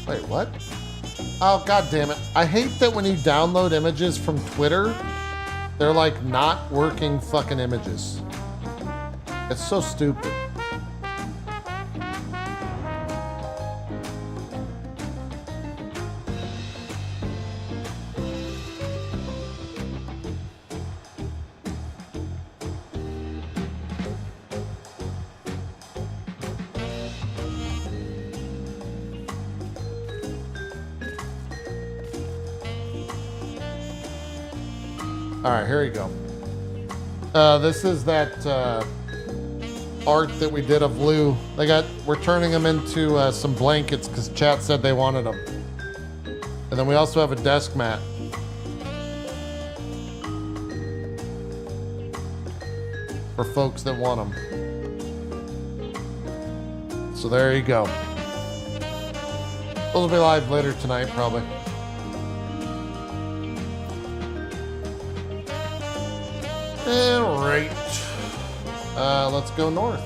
Wait, what? Oh, god damn it. I hate that when you download images from Twitter, they're like not working fucking images. It's so stupid. All right, here you go. This is that art that we did of Lou. We're turning them into some blankets because chat said they wanted them. And then we also have a desk mat. For folks that want them. So there you go. Those will be live later tonight, probably. All right. Let's go north.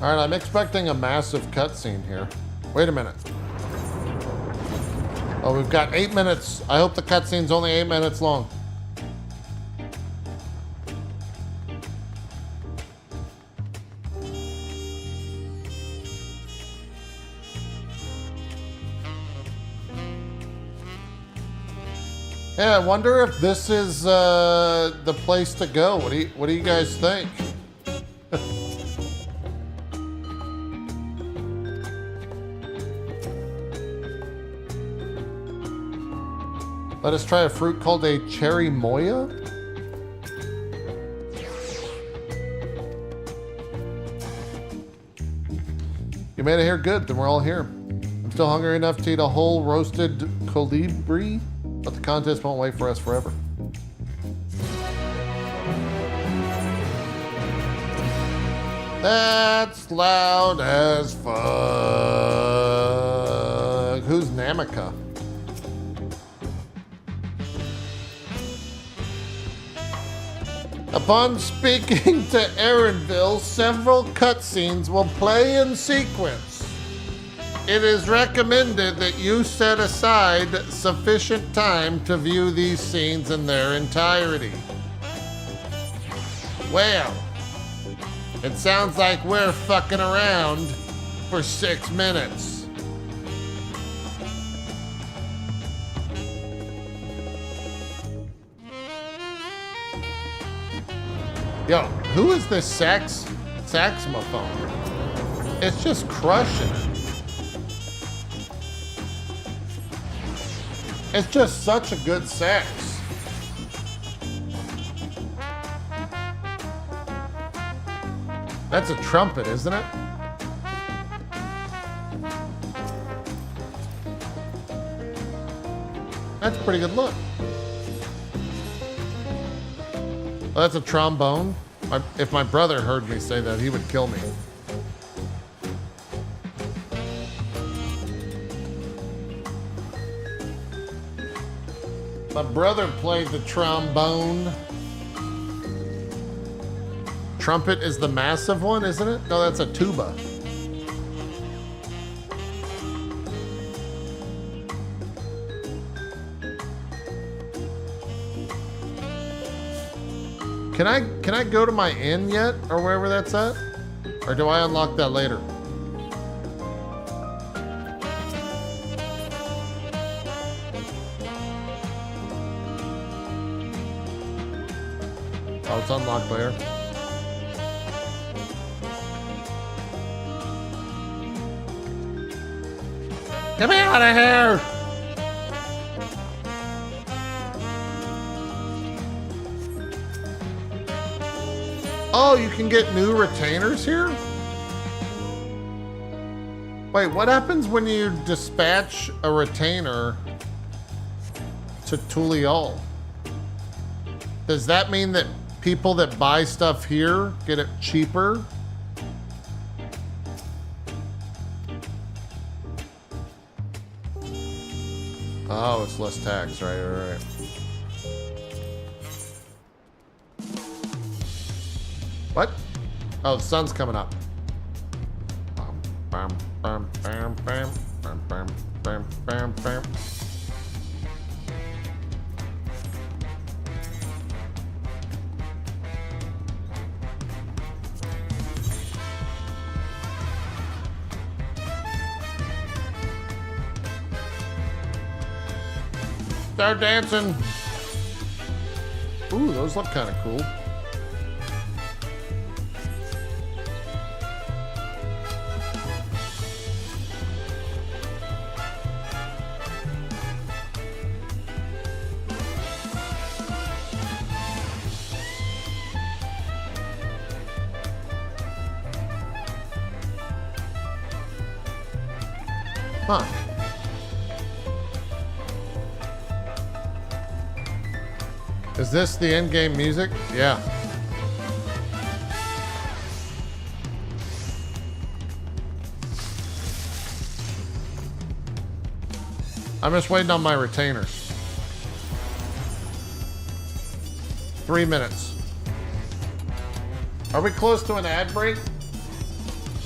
All right, I'm expecting a massive cutscene here. Wait a minute. Oh, we've got 8 minutes. I hope the cutscene's only 8 minutes long. Yeah, I wonder if this is the place to go. What do you guys think? Let us try a fruit called a cherry moya. You made it here, good, then we're all here. I'm still hungry enough to eat a whole roasted colibri, but the contest won't wait for us forever. That's loud as fuck. Who's Namika? Upon speaking to Erinville, several cutscenes will play in sequence. It is recommended that you set aside sufficient time to view these scenes in their entirety. Well, it sounds like we're fucking around for 6 minutes. Yo, who is this saxophone? It's just crushing it. It's just such a good sax. That's a trumpet, isn't it? That's a pretty good look. Oh, that's a trombone. If my brother heard me say that, he would kill me. My brother played the trombone. Trumpet is the massive one, isn't it? No, that's a tuba. Can I go to my inn yet, or wherever that's at? Or do I unlock that later? Oh, it's unlocked later. Get me out of here! Oh, you can get new retainers here? Wait, what happens when you dispatch a retainer to Tuliyollal? Does that mean that people that buy stuff here get it cheaper? Oh, it's less tax, right. What? Oh, the sun's coming up. Bam, bam, bam, bam, bam, bam, bam, bam, bam. Start dancing. Ooh, those look kind of cool. Huh. Is this the end-game music? Yeah. I'm just waiting on my retainers. 3 minutes. Are we close to an ad break?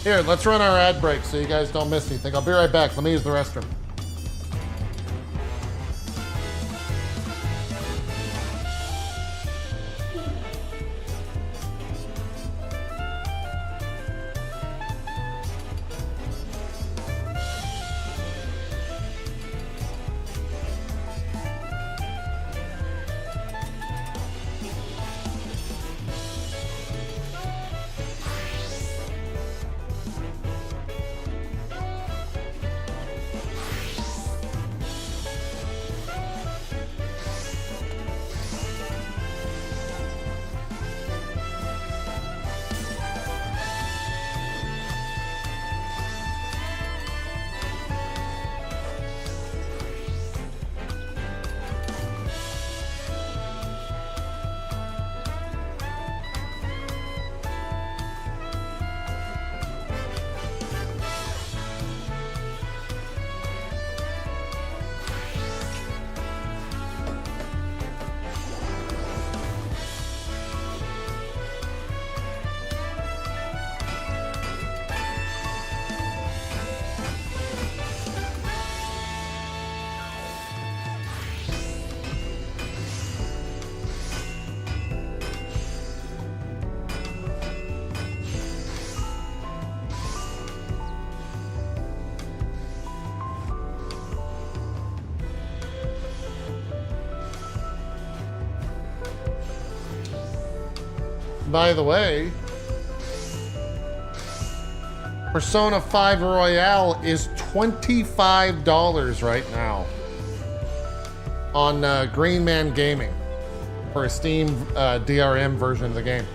Here, let's run our ad break so you guys don't miss anything. I'll be right back. Let me use the restroom. By the way, Persona 5 Royale is $25 right now on Green Man Gaming for a Steam DRM version of the game.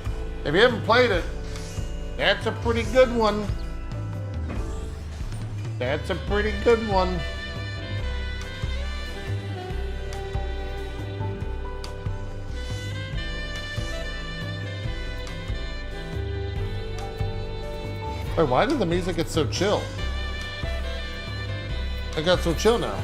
If you haven't played it, that's a pretty good one. That's a pretty good one. Wait, why did the music get so chill? It got so chill now.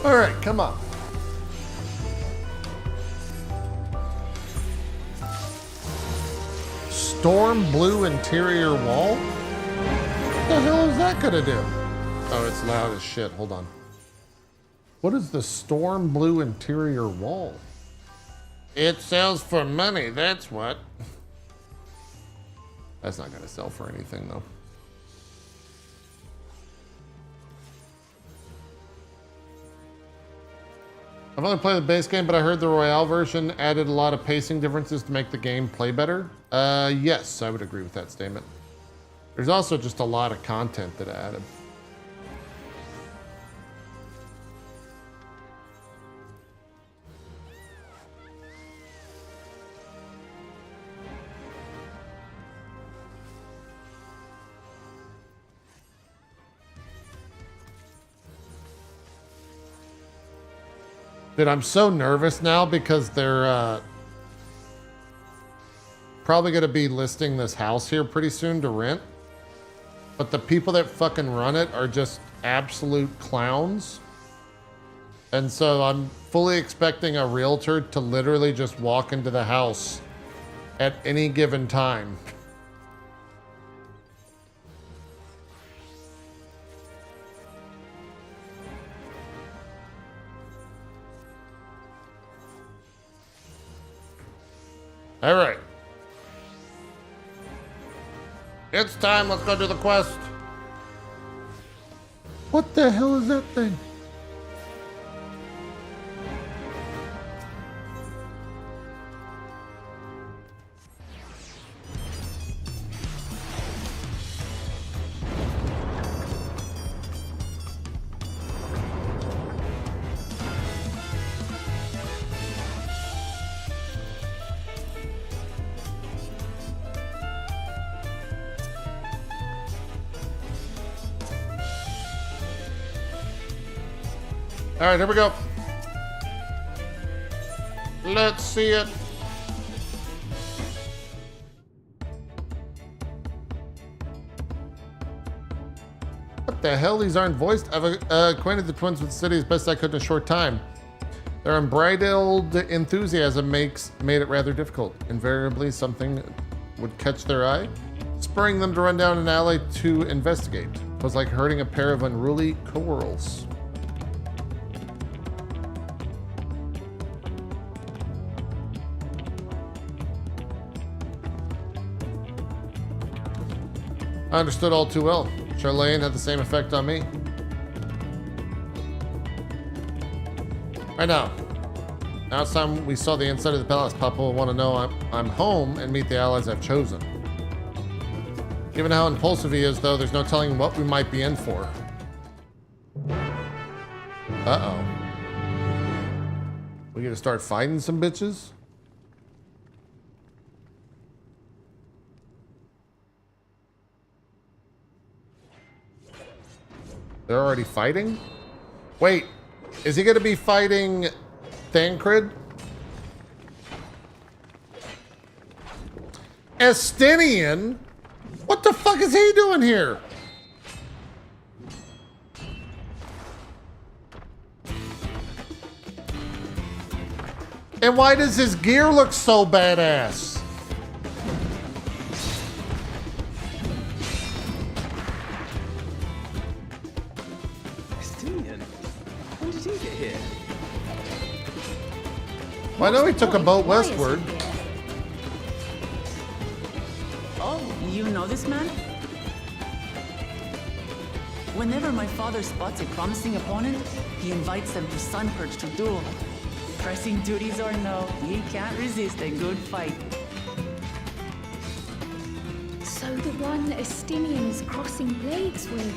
All right, come on. Storm blue interior wall? What the hell is that gonna do? Oh, it's loud as shit. Hold on. What is the storm blue interior wall? It sells for money, that's what. That's not gonna sell for anything though. I've only played the base game, but I heard the Royale version added a lot of pacing differences to make the game play better. Yes, I would agree with that statement. There's also just a lot of content that added. Dude, I'm so nervous now because they're probably going to be listing this house here pretty soon to rent. But the people that fucking run it are just absolute clowns. And so I'm fully expecting a realtor to literally just walk into the house at any given time. All right. It's time. Let's go do the quest. What the hell is that thing? All right, here we go. Let's see it. What the hell? These aren't voiced? I've acquainted the twins with the city as best I could in a short time. Their unbridled enthusiasm made it rather difficult. Invariably, something would catch their eye, spurring them to run down an alley to investigate. It was like herding a pair of unruly coeurls. I understood all too well. Charlene had the same effect on me. Right now it's time we saw the inside of the palace. Papa will want to know I'm home and meet the allies I've chosen. Given how impulsive he is, though, there's no telling what we might be in for. Uh-oh. We gonna start fighting some bitches? They're already fighting? Wait, is he gonna be fighting Thancred? Estinian? What the fuck is he doing here? And why does his gear look so badass? Well, I know he took a boat westward. Oh, you know this man? Whenever my father spots a promising opponent, he invites them to Sunperch to duel. Pressing duties or no, he can't resist a good fight. So the one Estinian's crossing blades with.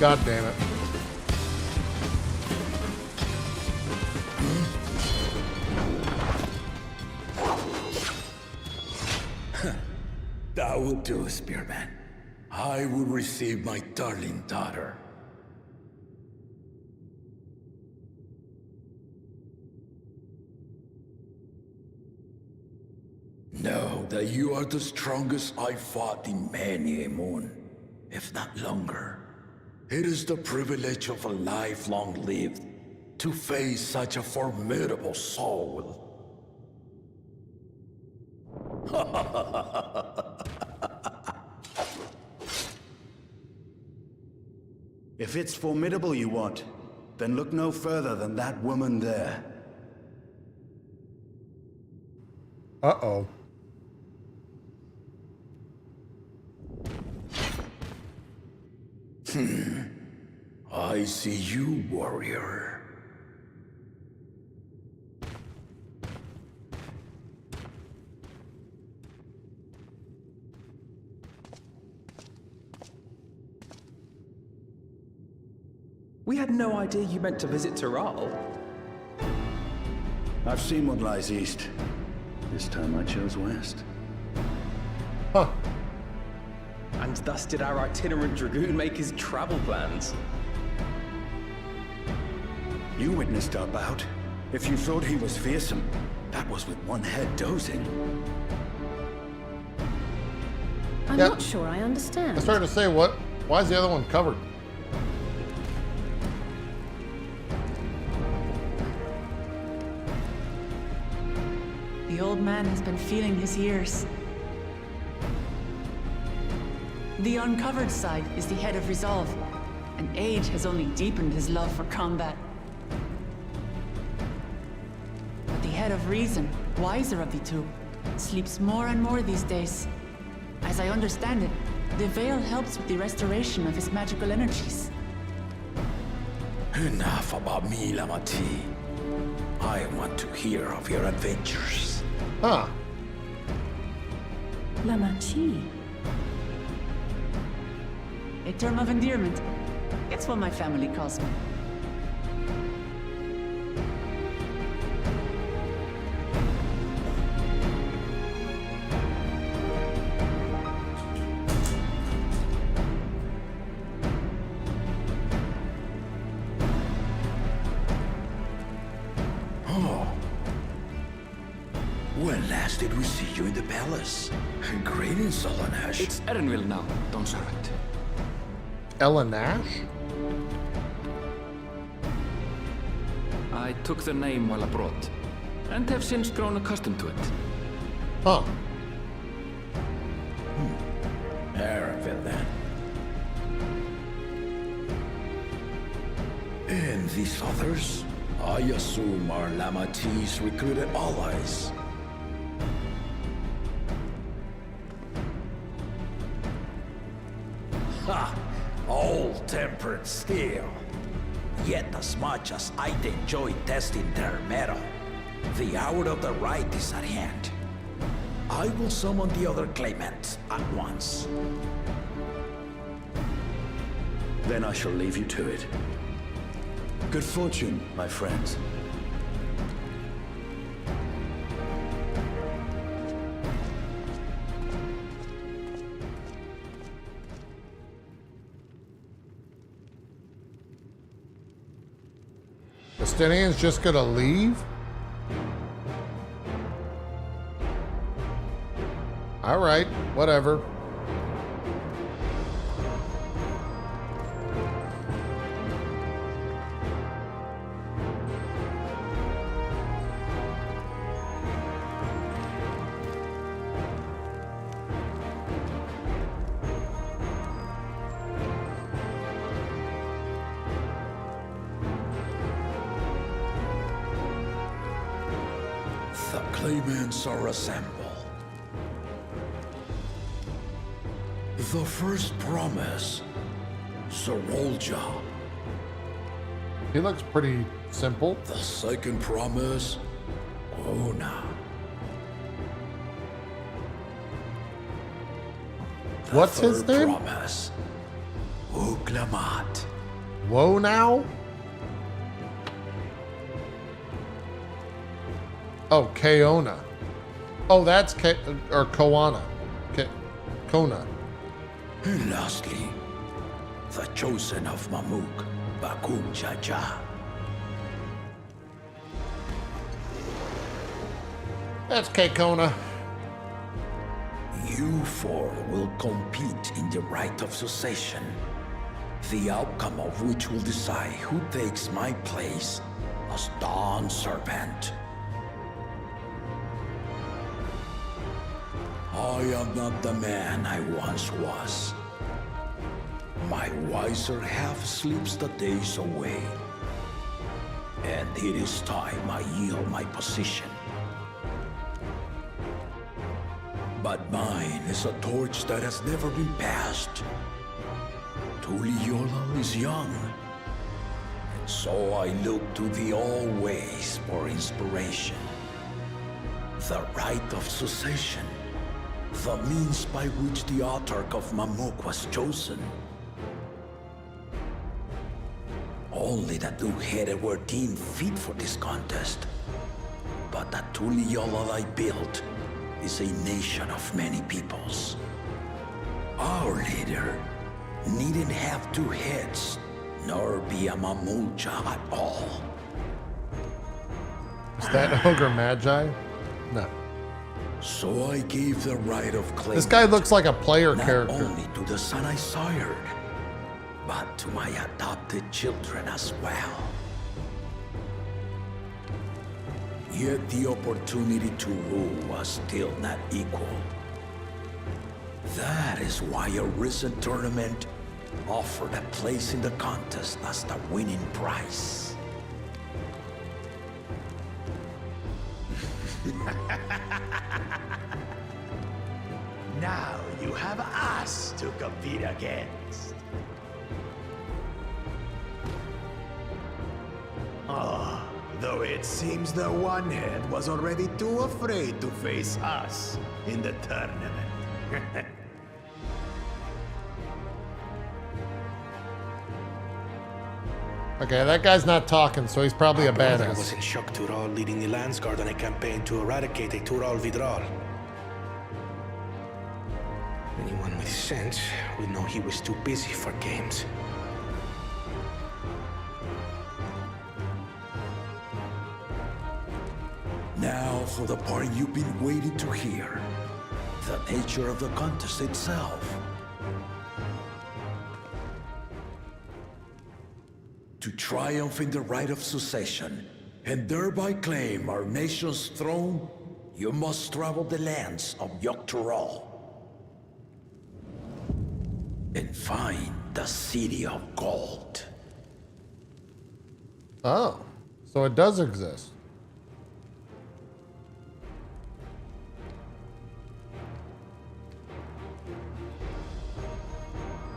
God damn it. That will do, Spearman. I will receive my darling daughter. Know that you are the strongest I fought in many a moon, if not longer. It is the privilege of a life long lived to face such a formidable soul. If it's formidable you want, then look no further than that woman there. Uh-oh. I see you, warrior. We had no idea you meant to visit Tural. I've seen what lies east. This time I chose west. Huh. And thus did our itinerant dragoon make his travel plans. You witnessed our bout. If you thought he was fearsome, that was with one head dozing. I'm Yep. not sure I understand. I started to say, what? Why is the other one covered? The old man has been feeling his years. The uncovered side is the head of resolve, and age has only deepened his love for combat. But the head of reason, wiser of the two, sleeps more and more these days. As I understand it, the veil helps with the restoration of his magical energies. Enough about me, Lamati. I want to hear of your adventures. Huh. Lamachi. A term of endearment. It's what my family calls me. When last did we see you in the palace? Greetings, Solanash. It's Erenville now, Don Servant. Ella Nash? I took the name while abroad, and have since grown accustomed to it. Huh. Erenville, then. And these others, I assume, are Lamati's recruited allies. Ha! All-tempered steel. Yet as much as I'd enjoy testing their metal, the hour of the rite is at hand. I will summon the other claimants at once. Then I shall leave you to it. Good fortune, my friends. Justinian's just gonna leave? Alright, whatever. The claimants are assembled. The first promise, Sorolja. He looks pretty simple. The second promise, Ona. The What's his third name? promise, Uklamat. Whoa now? Oh, Kaona. Oh, that's or Koana. Kona. And lastly, the chosen of Mamuk, Bakul Jaja. That's Kona. You four will compete in the rite of succession, the outcome of which will decide who takes my place as Dawn Serpent. I am not the man I once was. My wiser half sleeps the days away, and it is time I yield my position. But mine is a torch that has never been passed. Tuliyollal is young, and so I look to the always for inspiration. The rite of succession, the means by which the autarch of Mamuk was chosen. Only the two-headed were deemed fit for this contest. But the Tuliyollal I built is a nation of many peoples. Our leader needn't have two heads, nor be a Mamulcha at all. Is that Ogre Magi? No. So I gave the right of claim. This guy looks like a player not character. only to the son I sired, but to my adopted children as well. Yet the opportunity to rule was still not equal. That is is why a recent tournament offered a place in the contest as the winning prize. Now you have us to compete against. Ah, though it seems the One-Head was already too afraid to face us in the tournament. Okay, that guy's not talking, so he's probably a brother badass. was in shock Tural leading the Landsguard on a campaign to eradicate a Tural Vidral. Anyone with sense would know he was too busy for games. Now for the part you've been waiting to hear. The nature of the contest itself. To triumph in the right of succession, and thereby claim our nation's throne, you must travel the lands of Yogg-Tural and find the City of Gold. Oh, so it does exist.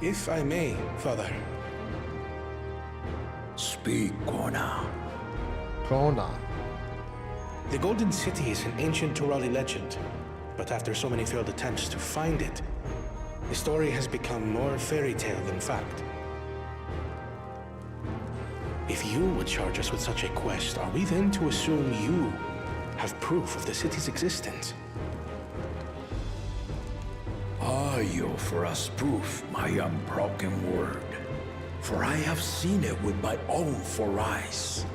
If I may, Father. Speak, Kona. Kona. The Golden City is an ancient Turali legend, but after so many failed attempts to find it, the story has become more fairy tale than fact. If you would charge us with such a quest, are we then to assume you have proof of the city's existence? I offer us proof, my unbroken word, for I have seen it with my own 4 eyes.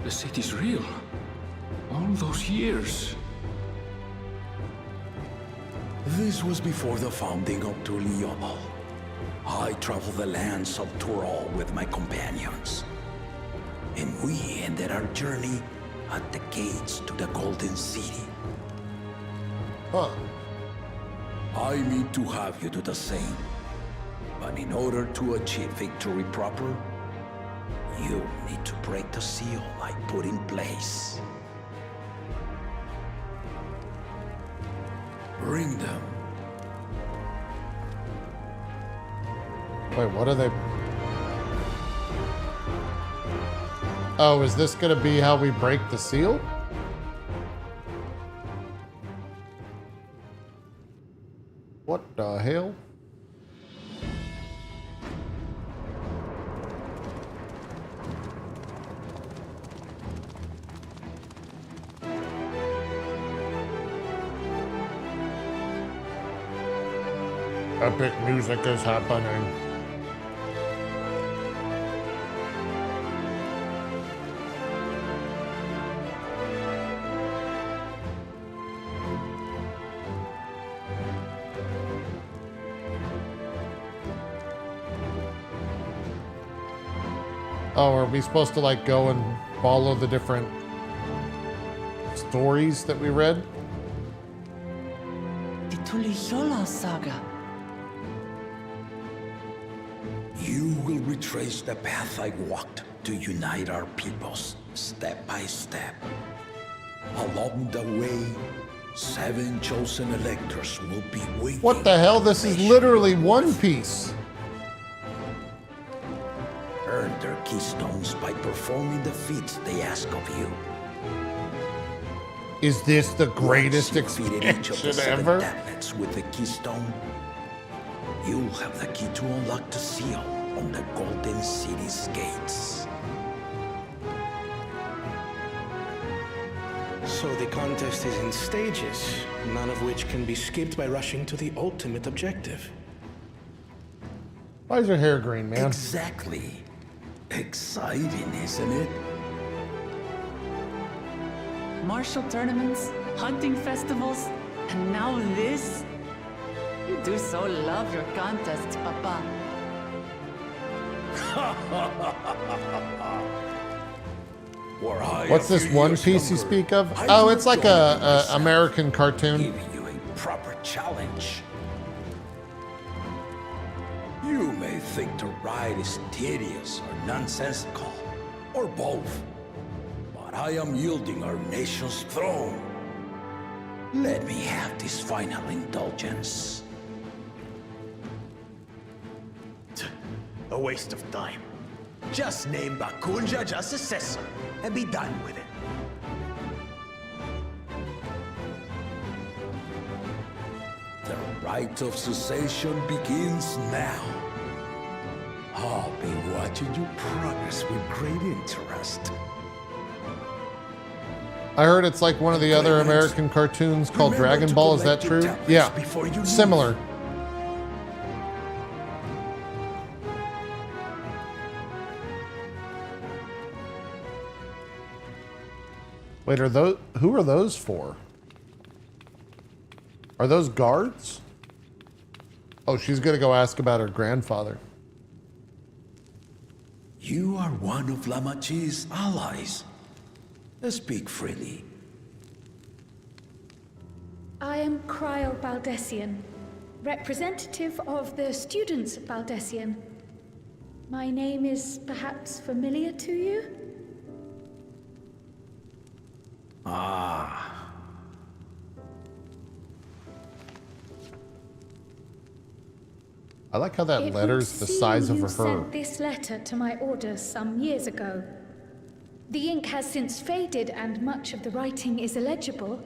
The city's real. All those years. This was before the founding of Tuliyollal. I traveled the lands of Tural with my companions, and we ended our journey at the gates to the Golden City. Huh. I mean to have you do the same, but in order to achieve victory proper, you need to break the seal I put in place. Bring them. Wait, what are they? Oh, is this gonna be how we break the seal? What the hell? Epic music is happening. Oh, are we supposed to like go and follow the different stories that we read? The Tuliyollal Saga. You will retrace the path I walked to unite our peoples, step by step. Along the way, 7 chosen electors will be waiting. What the hell? This is literally One Piece. Earn their keystones by performing the feats they ask of you. Is this the greatest Once you defeated each of the expansion 7 ever? tablets with the keystone, you'll have the key to unlock the seal on the Golden City's gates. So the contest is in stages, none of which can be skipped by rushing to the ultimate objective. Why is your hair green, man? Exactly. Exciting, isn't it? Martial tournaments, hunting festivals, and now this? You do so love your contests, Papa. What's this One Piece you speak of? Oh, it's like a American cartoon. Giving you a proper challenge. You may think the ride is tedious or nonsensical, or both. But I am yielding our nation's throne. Let me have this final indulgence. A waste of time. Just name Bakunja as successor and be done with it. The rite of succession begins now. I'll be watching you progress with great interest. I heard it's like one of the other American cartoons called Dragon Ball. Is that true? Yeah, similar. Wait, are those, who are those for? Are those guards? Oh, she's gonna go ask about her grandfather. You are one of Lamachi's allies. Speak freely. I am Cryo Baldessian, representative of the students of Baldessian. My name is perhaps familiar to you? Ah. I like how that letter's the size of her. You sent this letter to my orders some years ago. The ink has since faded and much of the writing is illegible.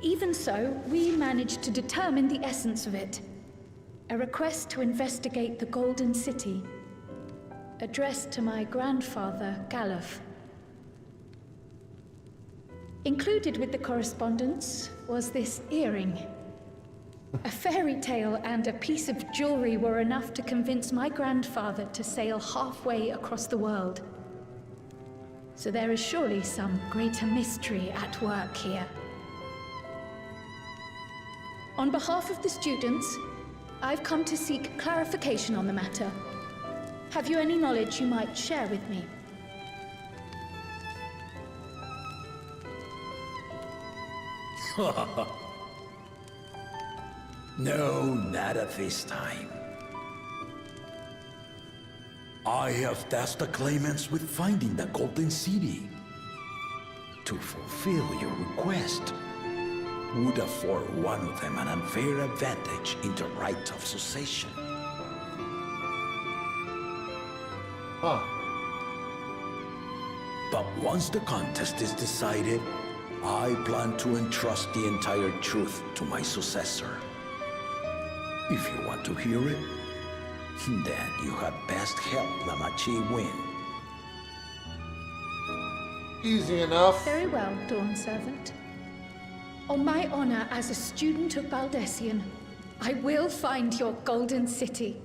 Even so, we managed to determine the essence of it. A request to investigate the Golden City, addressed to my grandfather, Galuf. Included with the correspondence was this earring. A fairy tale and a piece of jewelry were enough to convince my grandfather to sail halfway across the world. So there is surely some greater mystery at work here. On behalf of the students, I've come to seek clarification on the matter. Have you any knowledge you might share with me? No, not at this time. I have tasked the claimants with finding the Golden City. To fulfill your request would afford one of them an unfair advantage in the rite of succession. Huh. But once the contest is decided, I plan to entrust the entire truth to my successor. If you want to hear it, then you had best help Lamachi win. Easy enough. Very well, Dawn Servant. On my honor as a student of Baldessian, I will find your Golden City.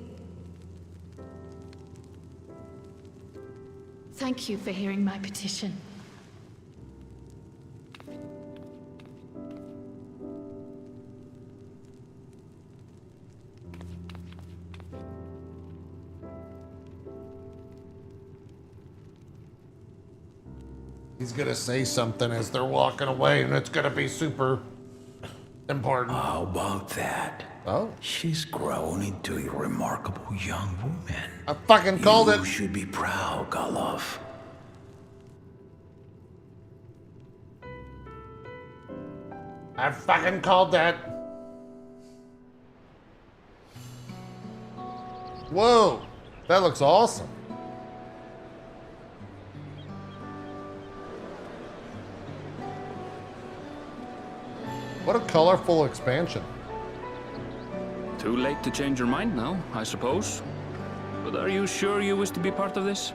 Thank you for hearing my petition. He's gonna say something as they're walking away, and it's gonna be super important. How about that? Oh. She's grown into a remarkable young woman. I fucking called it. You should be proud, Galuf. I fucking called that. Whoa, that looks awesome. What a colorful expansion. Too late to change your mind now, I suppose. But are you sure you wish to be part of this?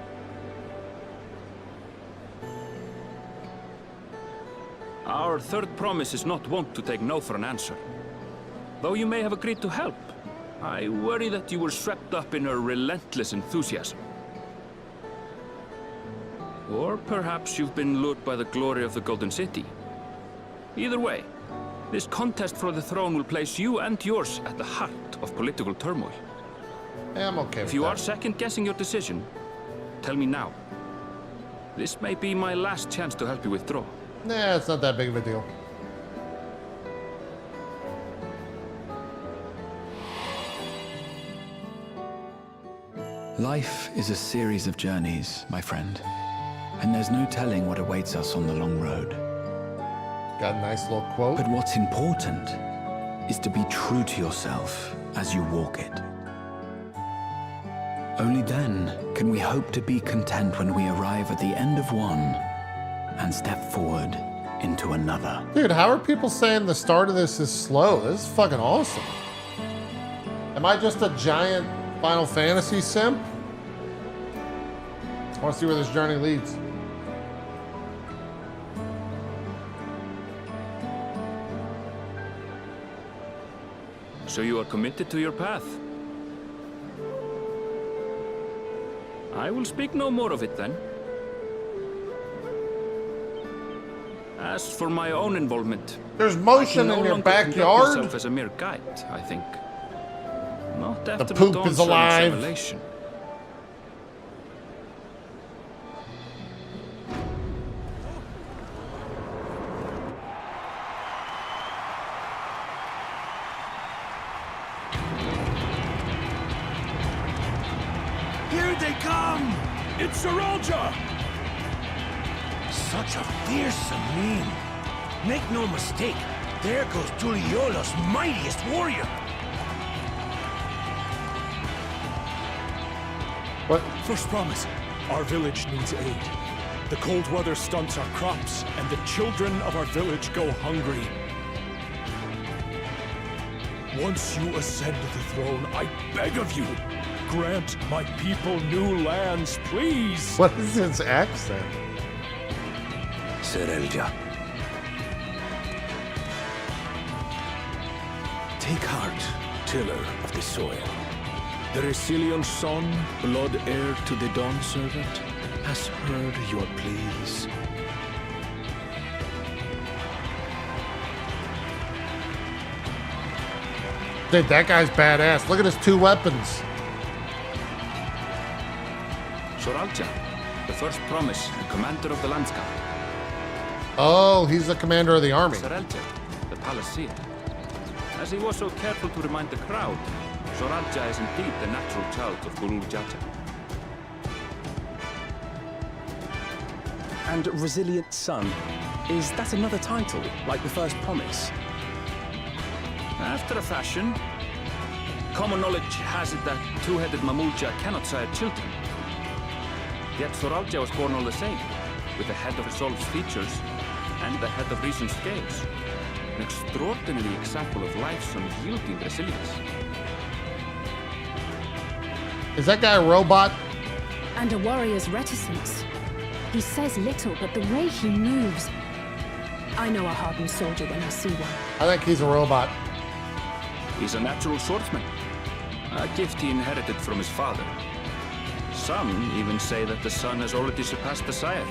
Our third promise is not wont to take no for an answer. Though you may have agreed to help, I worry that you were swept up in her relentless enthusiasm. Or perhaps you've been lured by the glory of the Golden City. Either way, this contest for the throne will place you and yours at the heart of political turmoil. Yeah, I'm okay with If you that. are second-guessing your decision, tell me now, This may be my last chance to help you withdraw. Nah, it's not that big of a deal. Life is a series of journeys, my friend. And there's no telling what awaits us on the long road. Got a nice little quote. But what's important is to be true to yourself as you walk it. Only then can we hope to be content when we arrive at the end of one and step forward into another. Dude, how are people saying the start of this is slow? This is fucking awesome. Am I just a giant Final Fantasy simp? I want to see where this journey leads. So you are committed to your path? I will speak no more of it then. As for my own involvement, there's motion in your backyard. Myself as a mere guide, I think. Not after the poop is alive. Revelation. Here they come! It's Saralja! Such a fearsome mien. Make no mistake, there goes Tuliyollal's mightiest warrior. What? First promise, our village needs aid. The cold weather stunts our crops, and the children of our village go hungry. Once you ascend the throne, I beg of you, grant my people new lands, please! What is his accent? Saralja. Take heart, tiller of the soil. The Resilion son, blood heir to the Dawn servant, has heard your pleas. Dude, that guy's badass. Look at his 2 weapons. Saralja, the first promise and commander of the Landscape. Oh, he's the commander of the army. Saralja, the Palaceer. As he was so careful to remind the crowd, Saralja is indeed the natural child of Guru Jaja. And Resilient Son, is that another title, like the first promise? After a fashion, common knowledge has it that two-headed Mamulja cannot sire children. Yet Saralja was born all the same, with the head of resolve's features and the head of reason's scales. An extraordinary example of life's unyielding resilience. Is that guy a robot? And a warrior's reticence. He says little, but the way he moves... I know a hardened soldier when I see one. I think he's a robot. He's a natural swordsman, a gift he inherited from his father. Some even say that the son has already surpassed the sire.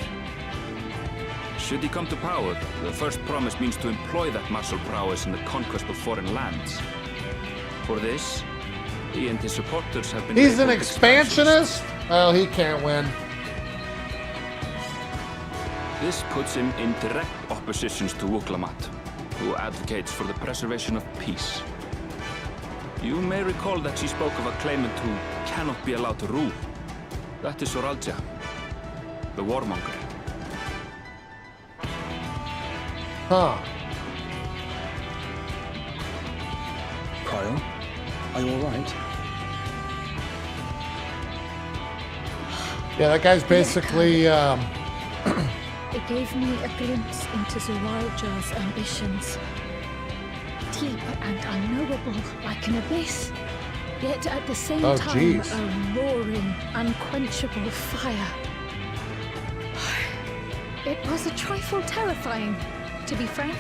Should he come to power, the first promise means to employ that martial prowess in the conquest of foreign lands. For this, he and his supporters have been... He's an expansionist? Oh, he can't win. This puts him in direct opposition to Wuklamat, who advocates for the preservation of peace. You may recall that she spoke of a claimant who cannot be allowed to rule. That is Saralja, the warmonger. Huh. Kyle, are you alright? Yeah, that guy's basically, It gave me a glimpse into Saralja's ambitions. Deep and unknowable, like an abyss. Yet at the same time, a roaring, unquenchable fire. It was a trifle terrifying, to be frank.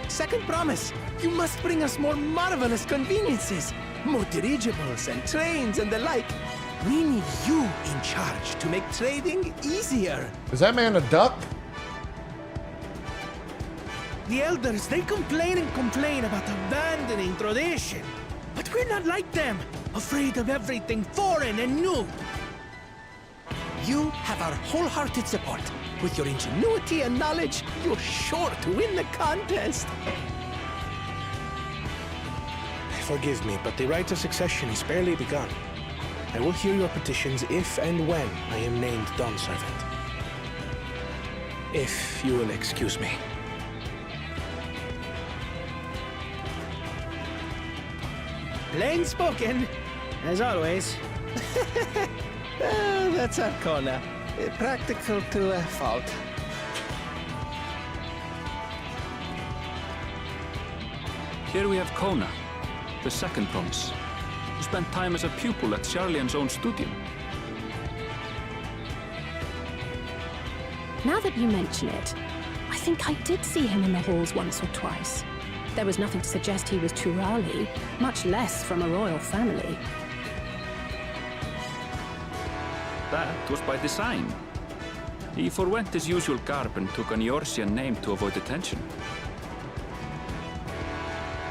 Second promise, you must bring us more marvelous conveniences. more dirigibles and trains and the like. We need you in charge to make trading easier. Is that man a duck? The elders, they complain and complain about abandoning tradition. But we're not like them, afraid of everything foreign and new. You have our wholehearted support. With your ingenuity and knowledge, you're sure to win the contest. Forgive me, but the rite of succession is barely begun. I will hear your petitions if and when I am named Dawn Servant. If you will excuse me. Plain spoken, as always. That's Arcona. Practical to a fault. Here we have Kona, the second promise, who spent time as a pupil at Sharlayan's own studio. Now that you mention it, I think I did see him in the halls once or twice. There was nothing to suggest he was Turali, much less from a royal family. That was by design. He forwent his usual garb and took an Eorzean name to avoid attention.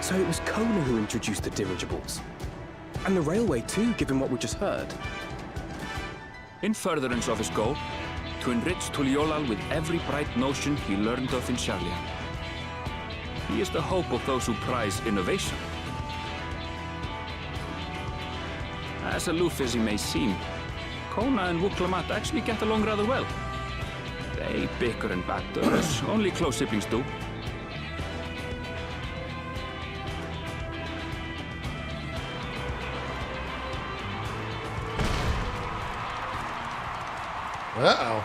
So it was Kona who introduced the dirigibles. And the railway too, given what we just heard. In furtherance of his goal, to enrich Tuliyollal with every bright notion he learned of in Sharlayan. He is the hope of those who prize innovation. As aloof as he may seem, Kona and Wuklamat actually get along rather well. They bicker and batter as only close siblings do. Uh-oh.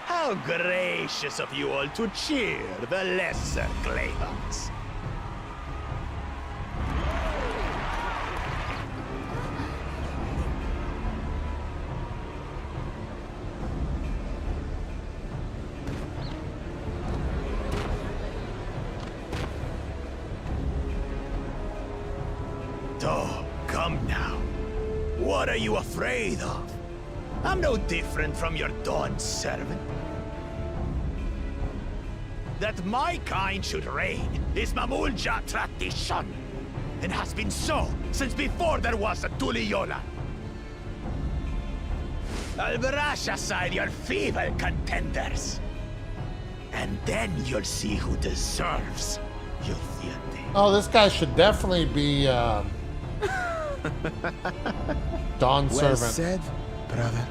How gracious of you all to cheer the lesser claimants. So, come now. What are you afraid of? I'm no different from your Dawn servant. That my kind should reign is Mamulja tradition, and has been so since before there was a Tuliyollal. I'll brush aside your feeble contenders, and then you'll see who deserves your fealty. Oh, this guy should definitely be Dawn Well servant. said, brother.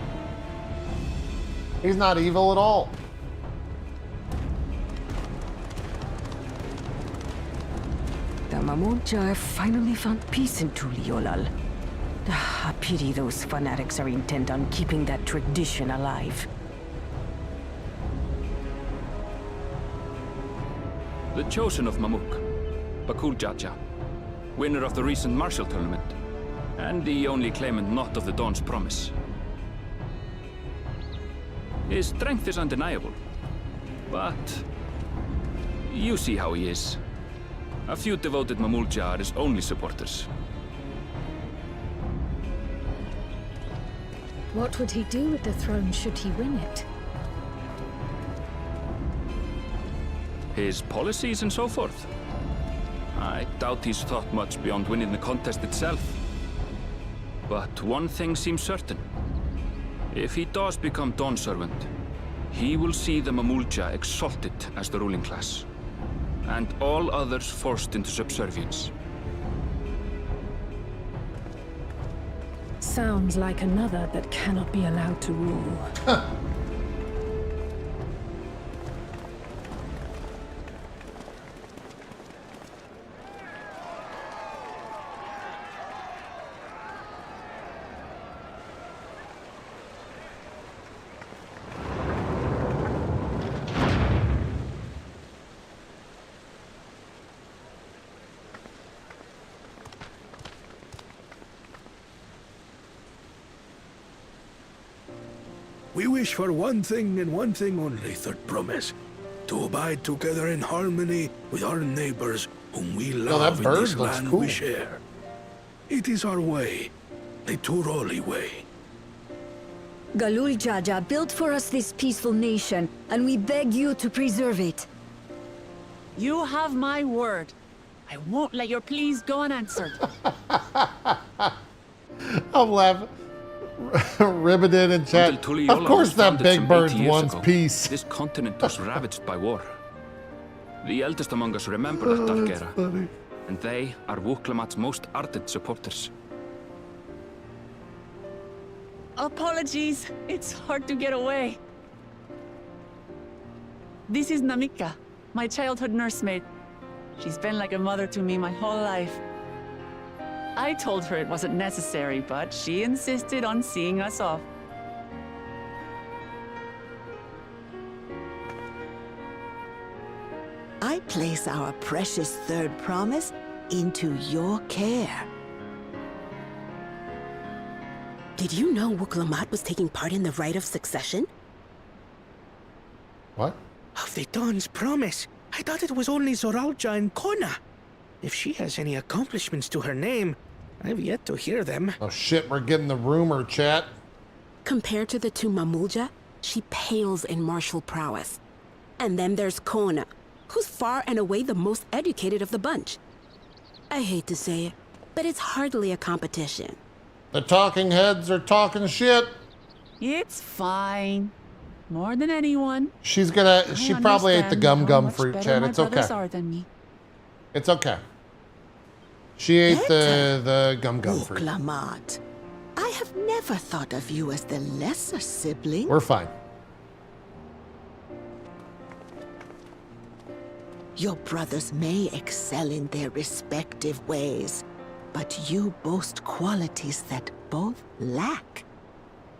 He's not evil at all. The Mamulja have finally found peace in Tuliyollal. I pity those fanatics are intent on keeping that tradition alive. The chosen of Mamuk, Bakul Jaja, winner of the recent martial tournament, and the only claimant not of the Dawn's promise. His strength is undeniable, but you see how he is. A few devoted Mamulja are his only supporters. What would he do with the throne should he win it? His policies and so forth. I doubt he's thought much beyond winning the contest itself. But one thing seems certain. If he does become Dawn Servant, he will see the Mamulja exalted as the ruling class, and all others forced into subservience. Sounds like another that cannot be allowed to rule. We wish for one thing and one thing only, Third Promise. to abide together in harmony with our neighbors whom we that love in bird this looks land cool. we share. It is our way, the Tuliyollal way. Galul Jaja built for us this peaceful nation, and we beg you to preserve it. You have my word. I won't let your pleas go unanswered. I'm laughing. Riveted in chat. Until Tuliyollal Of course was that founded big some bird 80 years wants ago, peace. This continent was ravaged by war. The eldest among us remember that dark era. Funny. And they are Wuklamat's most ardent supporters. Apologies. It's hard to get away. This is Namika, my childhood nursemaid. She's been like a mother to me my whole life. I told her it wasn't necessary, but she insisted on seeing us off. I place our precious third promise into your care. Did you know Wuklamat was taking part in the rite of succession? What? Of the Dawn's promise. I thought it was only Zoralja and Kona. If she has any accomplishments to her name, I've yet to hear them. Oh shit, we're getting the rumor, chat. Compared to the two Mamulja, she pales in martial prowess. And then there's Kona, who's far and away the most educated of the bunch. I hate to say it, but it's hardly a competition. The talking heads are talking shit. It's fine. More than anyone. She probably ate the gum fruit, chat. It's okay. It's okay. She ate the gum fruit. Wuklamat, I have never thought of you as the lesser sibling. We're fine. Your brothers may excel in their respective ways, but you boast qualities that both lack.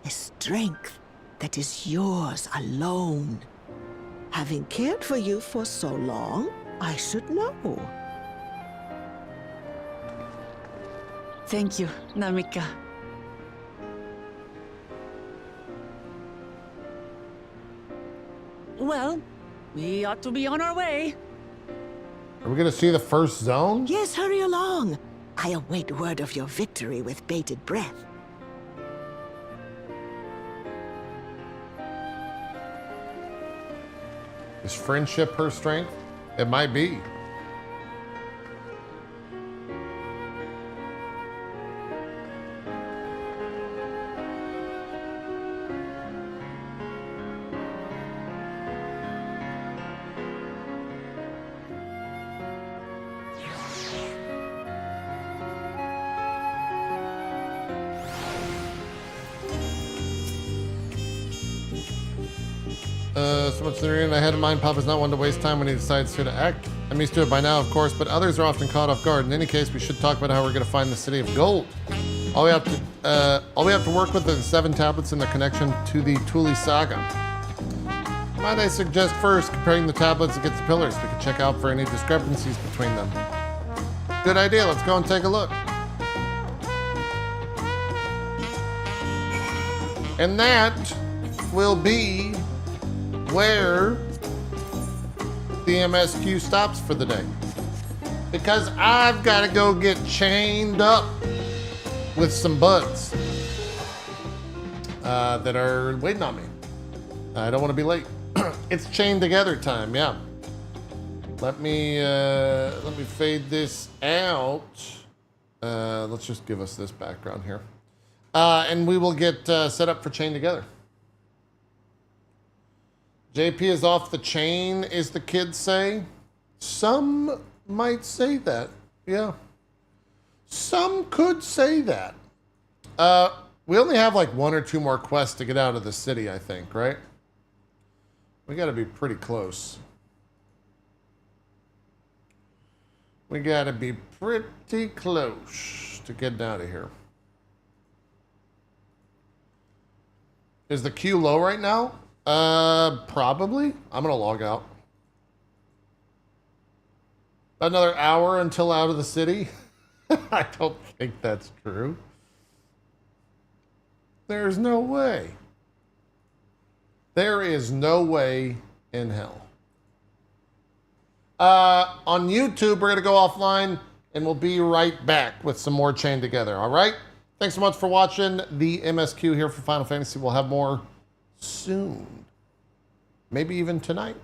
A strength that is yours alone. Having cared for you for so long, I should know. Thank you, Namika. Well, we ought to be on our way. Are we gonna see the first zone? Yes, hurry along. I await word of your victory with bated breath. Is friendship her strength? It might be. So much theory I had in mind. Papa's not one to waste time when he decides to act. I'm used to it by now, of course, but others are often caught off guard. In any case, we should talk about how we're going to find the city of gold. All we have to work with are the 7 tablets and the connection to the Tuli Saga. Might I suggest first comparing the tablets against the pillars? We can check out for any discrepancies between them. Good idea. Let's go and take a look. And that will be where the MSQ stops for the day. Because I've got to go get chained up with some buds that are waiting on me. I don't want to be late. It's chained together time, yeah. Let me fade this out. Let's just give us this background here. And we will get set up for chain together. JP is off the chain, is the kids say. Some might say that, yeah. Some could say that. We only have like 1 or 2 more quests to get out of the city, I think, right? We gotta be pretty close. We gotta be pretty close to getting out of here. Is the queue low right now? Probably. I'm gonna log out. Another hour until out of the city? I don't think that's true. There's no way. There is no way in hell. On YouTube, we're going to go offline, and we'll be right back with some more Chained Together, all right? Thanks so much for watching the MSQ here for Final Fantasy. We'll have more soon. Maybe even tonight.